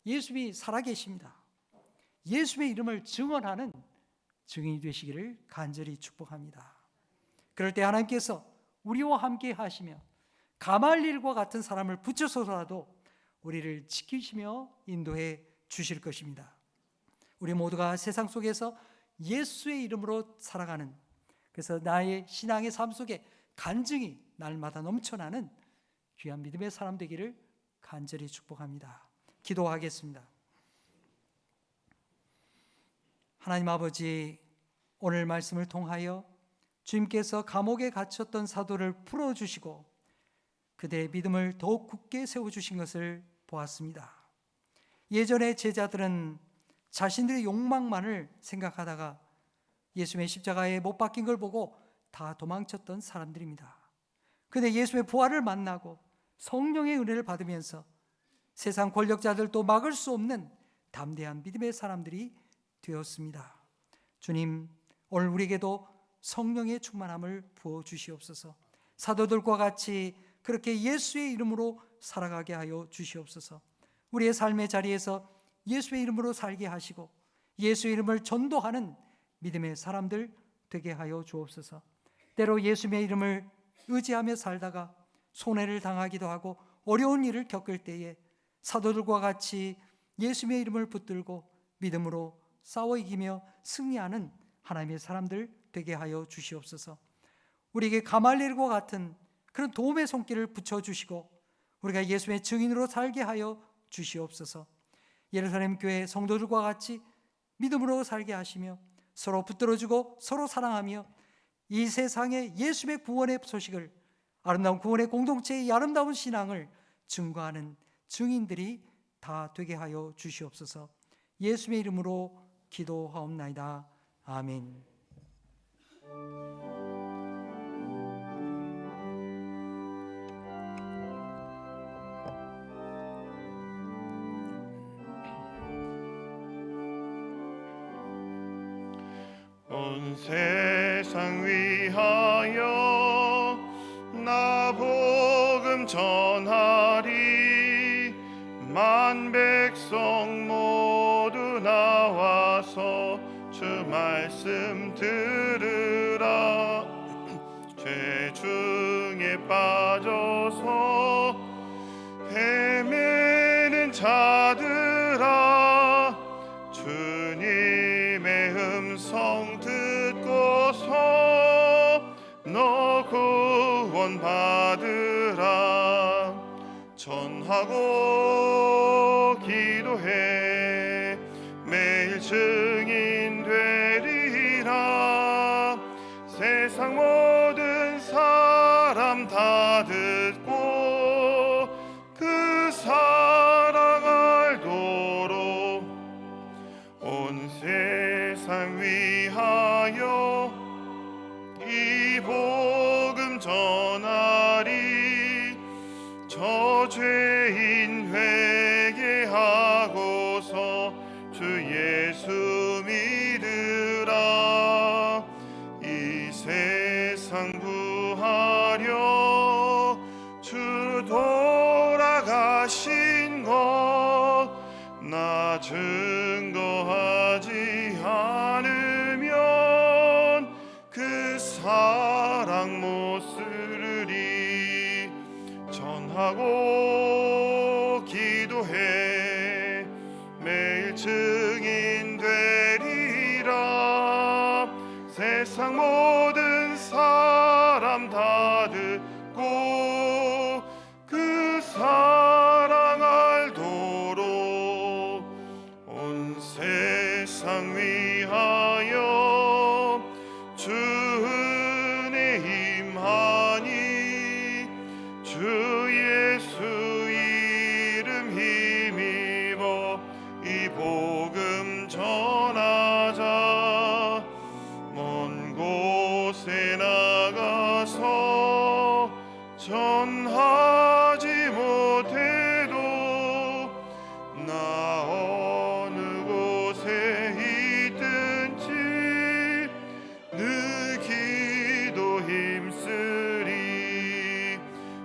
예수님이 살아계십니다. 예수님의 이름을 증언하는 증인이 되시기를 간절히 축복합니다. 그럴 때 하나님께서 우리와 함께 하시며 가말리엘과 같은 사람을 붙여서라도 우리를 지키시며 인도해 주실 것입니다. 우리 모두가 세상 속에서 예수의 이름으로 살아가는, 그래서 나의 신앙의 삶 속에 간증이 날마다 넘쳐나는 귀한 믿음의 사람 되기를 간절히 축복합니다. 기도하겠습니다. 하나님 아버지, 오늘 말씀을 통하여 주님께서 감옥에 갇혔던 사도를 풀어주시고 그들의 믿음을 더욱 굳게 세워주신 것을 보았습니다. 예전에 제자들은 자신들의 욕망만을 생각하다가 예수님의 십자가에 못 박힌 걸 보고 다 도망쳤던 사람들입니다. 그런데 예수님의 부활을 만나고 성령의 은혜를 받으면서 세상 권력자들도 막을 수 없는 담대한 믿음의 사람들이 되었습니다. 주님, 오늘 우리에게도 성령의 충만함을 부어 주시옵소서. 사도들과 같이 그렇게 예수의 이름으로 살아가게 하여 주시옵소서. 우리의 삶의 자리에서 예수의 이름으로 살게 하시고 예수의 이름을 전도하는 믿음의 사람들 되게 하여 주옵소서. 때로 예수님의 이름을 의지하며 살다가 손해를 당하기도 하고 어려운 일을 겪을 때에 사도들과 같이 예수님의 이름을 붙들고 믿음으로 싸워 이기며 승리하는 하나님의 사람들 되게 하여 주시옵소서. 우리에게 가말리엘과 같은 그런 도움의 손길을 붙여주시고 우리가 예수님의 증인으로 살게 하여 주시옵소서. 예루살렘 교회 성도들과 같이 믿음으로 살게 하시며 서로 붙들어주고 서로 사랑하며 이 세상에 예수의 구원의 소식을, 아름다운 구원의 공동체의 이 아름다운 신앙을 증거하는 증인들이 다 되게 하여 주시옵소서. 예수의 이름으로 기도하옵나이다. 아멘. 온 세상 위하여 나 복음 전하리. 만 백성 모두 나와서 주 말씀 들으라. 죄 중에 빠져서 헤매는 자들아, 주님의 음성 듣고서 너 구원 받으라. 전하고 기도해 매일 증인 되리라. 세상 모든 사람 다 듣고 그 사랑 알도록 온 세상 위하여 이 복음 전하리. 저 죄인 회개하고서 주 예수 믿으라. 이 세상 구하려 주 돌아가신 것 나 증거하지 않으면 그 사랑 못 쓰르리. 전하고 기도해 매일 증인 되리라. 세상 모든 사람 다 듣고 그 사랑 알도록 온 세상 위하여 주 은혜 임하니. 주 예수 이름 힘입어 이 복음 전하자. 먼 곳에 나가서 전하지 못해도 나 어느 곳에 있든지 늘 기도 힘쓰리.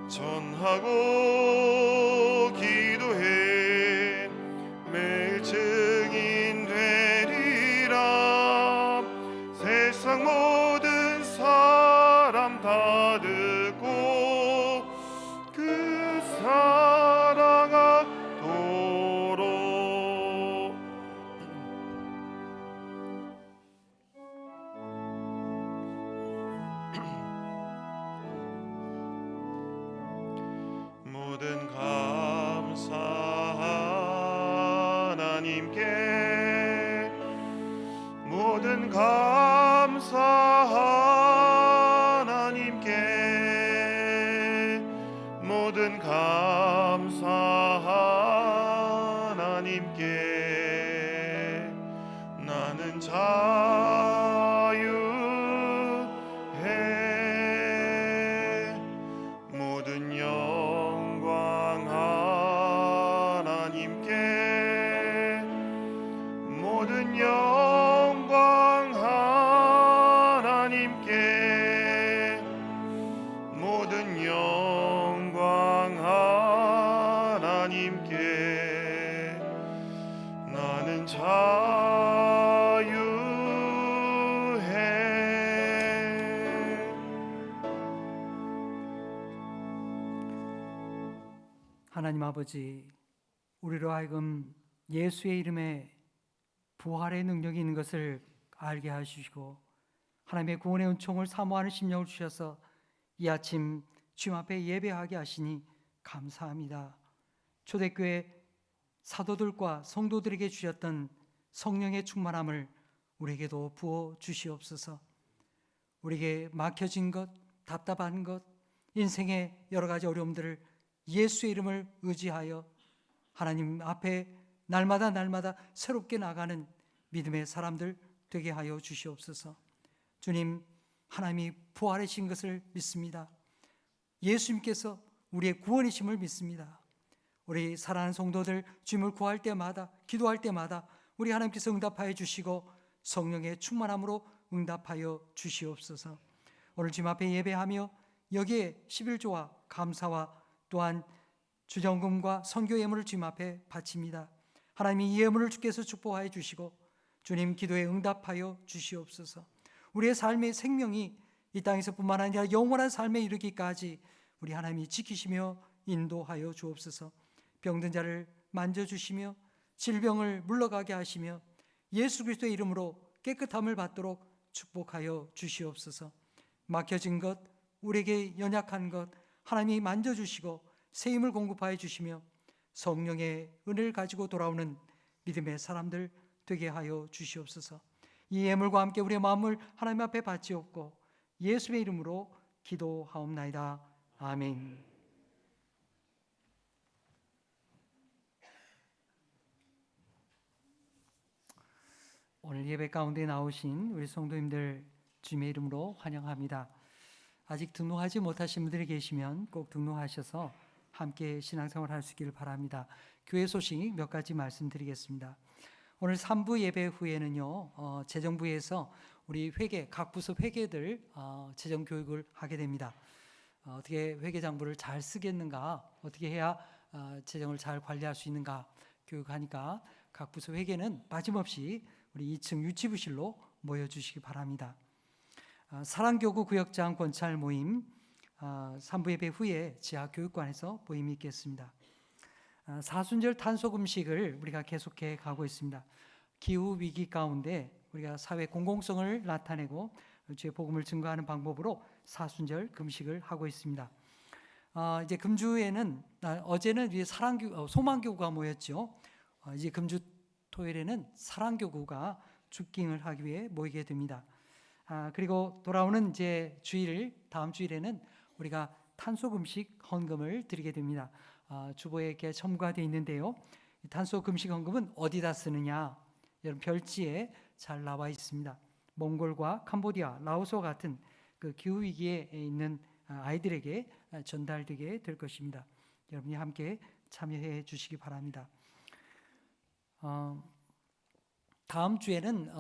전하고 기도해 매일 증인 되리라. 세상 모든 사람 다 듣고 그 사랑하도록. 모든 감사 하나님께. 모든 감사 하나님께. 모든 감사 하나님께. 나는 자유해. 모든 영광 하나님께. 모든 영광 하나님께. 모든 영광 하나님께. 나는 자유해. 하나님 아버지, 우리로 하여금 예수의 이름에 부활의 능력이 있는 것을 알게 하시고 하나님의 구원의 은총을 사모하는 심령을 주셔서 이 아침 주님 앞에 예배하게 하시니 감사합니다. 초대교회 사도들과 성도들에게 주셨던 성령의 충만함을 우리에게도 부어 주시옵소서. 우리에게 막혀진 것, 답답한 것, 인생의 여러 가지 어려움들을 예수의 이름을 의지하여 하나님 앞에 날마다 새롭게 나가는 믿음의 사람들 되게 하여 주시옵소서. 주님, 하나님이 부활하신 것을 믿습니다. 예수님께서 우리의 구원이심을 믿습니다. 우리 사랑하는 성도들 주님을 구할 때마다, 기도할 때마다 우리 하나님께서 응답하여 주시고 성령의 충만함으로 응답하여 주시옵소서. 오늘 주님 앞에 예배하며 여기에 11조와 감사와 또한 주정금과 선교 예물을 주님 앞에 바칩니다. 하나님이 이 예물을 주께서 축복하여 주시고 주님 기도에 응답하여 주시옵소서. 우리의 삶의 생명이 이 땅에서뿐만 아니라 영원한 삶에 이르기까지 우리 하나님이 지키시며 인도하여 주옵소서. 병든 자를 만져주시며 질병을 물러가게 하시며 예수 그리스도의 이름으로 깨끗함을 받도록 축복하여 주시옵소서. 막혀진 것, 우리에게 연약한 것 하나님이 만져주시고 새 힘을 공급하여 주시며 성령의 은혜를 가지고 돌아오는 믿음의 사람들 되게 하여 주시옵소서. 이 예물과 함께 우리의 마음을 하나님 앞에 바치옵고 예수의 이름으로 기도하옵나이다. 아멘. 오늘 예배 가운데 나오신 우리 성도님들 주님의 이름으로 환영합니다. 아직 등록하지 못하신 분들이 계시면 꼭 등록하셔서 함께 신앙생활 할 수 있기를 바랍니다. 교회 소식 몇 가지 말씀드리겠습니다. 오늘 3부 예배 후에는요, 재정부에서 우리 회계, 각 부서 회계들 재정 교육을 하게 됩니다. 어떻게 회계 장부를 잘 쓰겠는가, 어떻게 해야 재정을 잘 관리할 수 있는가 교육하니까 각 부서 회계는 빠짐없이 우리 2층 유치부실로 모여주시기 바랍니다. 사랑교구 구역장 권찰 모임 3부 예배 후에 지하교육관에서 모임이 있겠습니다. 사순절 탄소금식을 우리가 계속해 가고 있습니다. 기후위기 가운데 우리가 사회 공공성을 나타내고 주의 복음을 증거하는 방법으로 사순절 금식을 하고 있습니다. 이제 금주에는 어제는 소망교구가 모였죠. 이제 금주 토요일에는 사랑교구가 줍깅을 하기 위해 모이게 됩니다. 그리고 돌아오는 이제 주일, 다음 주일에는 우리가 탄소금식 헌금을 드리게 됩니다. 주보에 첨부가 되어 있는데요. 탄소 금식 헌금은 어디다 쓰느냐? 여러분 별지에 잘 나와 있습니다. 몽골과 캄보디아, 라오스와 같은 그 기후 위기에 있는 아이들에게 전달되게 될 것입니다. 여러분이 함께 참여해 주시기 바랍니다. 다음 주에는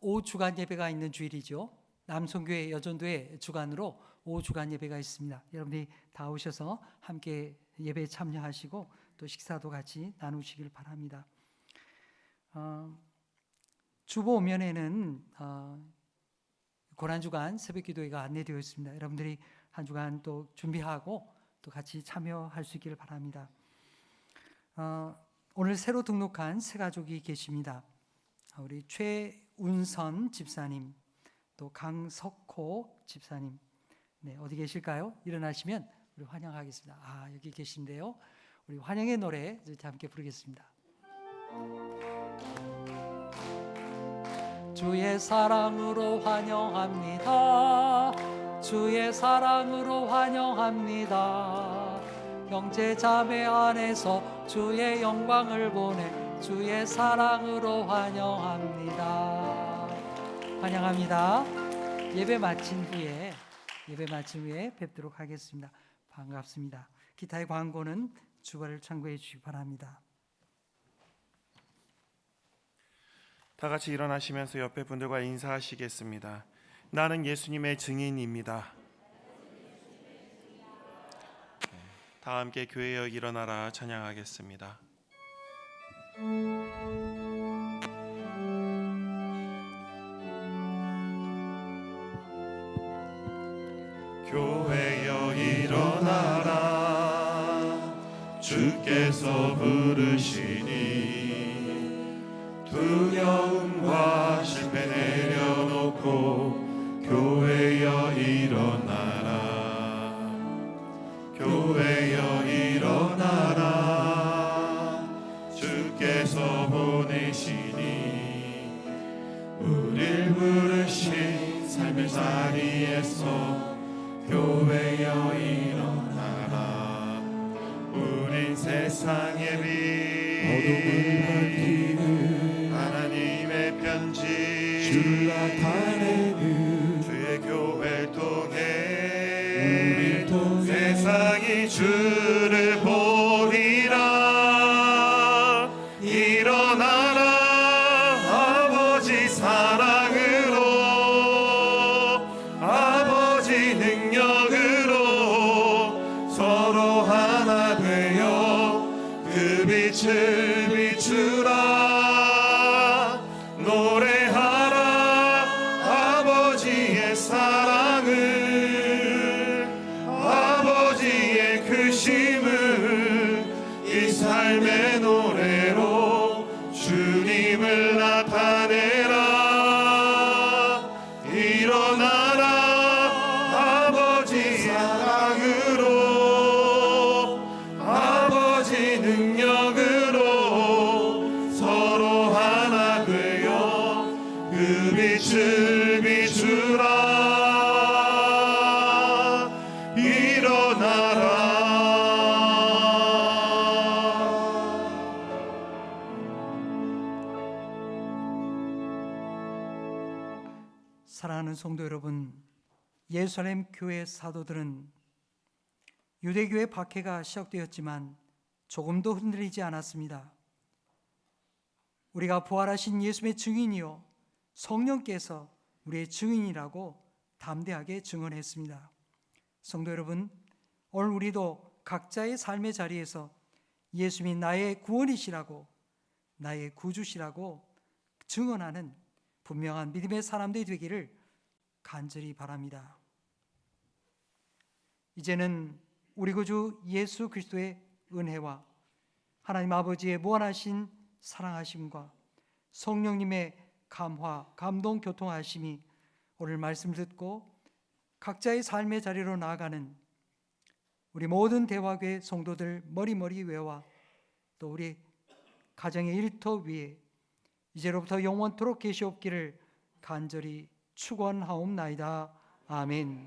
오후 주간 예배가 있는 주일이죠. 남성교회 여전도회 주간으로 오후 주간 예배가 있습니다. 여러분이 다 오셔서 함께 예배에 참여하시고 또 식사도 같이 나누시길 바랍니다. 주보 오면에는 고난주간 새벽기도회가 안내되어 있습니다. 여러분들이 한 주간 또 준비하고 또 같이 참여할 수 있기를 바랍니다. 오늘 새로 등록한 새 가족이 계십니다. 우리 최운선 집사님, 또 강석호 집사님, 네, 어디 계실까요? 일어나시면 우리 환영하겠습니다. 여기 계신데요. 우리 환영의 노래 함께 부르겠습니다. 주의 사랑으로 환영합니다. 주의 사랑으로 환영합니다. 형제 자매 안에서 주의 영광을 보내 주의 사랑으로 환영합니다. 환영합니다. 예배 마친 후에 뵙도록 하겠습니다. 반갑습니다. 기타의 광고는 주보를 참고해 주시기 바랍니다. 다 같이 일어나시면서 옆에 분들과 인사하시겠습니다. 나는 예수님의 증인입니다. 다 함께 교회여 일어나라 찬양하겠습니다. 교회여 일어나라 주께서 부르시니 두려움과 실패 내려놓고 교회여 일어나라 교회여 일어나라 주께서 보내시니 우릴 부르신 삶 삶의 자리에서 교회여 일어나라. 우린 세상의 빛, 어둠을 밝히는 하나님의 편지, 주를 나타내는 주의 교회를 통해 우릴 통해 세상이 주를 보리라. 일어나라. 아버지 사랑으로, 아버지 능력으로 서로 하나 되어 그 빛을 비추라. 노래하라 아버지의 사랑을, 아버지의 크심을 이 삶의 노래로 주님을 나타내라. 일어나라 아버지 사랑으로, 아버지 능력으로 서로 하나 되어 그 빛을 비추라. 일어나라. 사랑하는 성도 여러분, 예루살렘 교회 사도들은 유대교의 박해가 시작되었지만 조금도 흔들리지 않았습니다. 우리가 부활하신 예수의 증인이요 성령께서 우리의 증인이라고 담대하게 증언했습니다. 성도 여러분, 오늘 우리도 각자의 삶의 자리에서 예수님이 나의 구원이시라고, 나의 구주시라고 증언하는 분명한 믿음의 사람들이 되기를 간절히 바랍니다. 이제는 우리 구주 예수 그리스도의 은혜와 하나님 아버지의 무한하신 사랑하심과 성령님의 감화, 감동, 교통하심이 오늘 말씀 듣고 각자의 삶의 자리로 나아가는 우리 모든 대화교회 성도들 머리머리 외와 또 우리 가정의 일터 위에 이제로부터 영원토록 계시옵기를 간절히 축원하옵나이다. 아멘.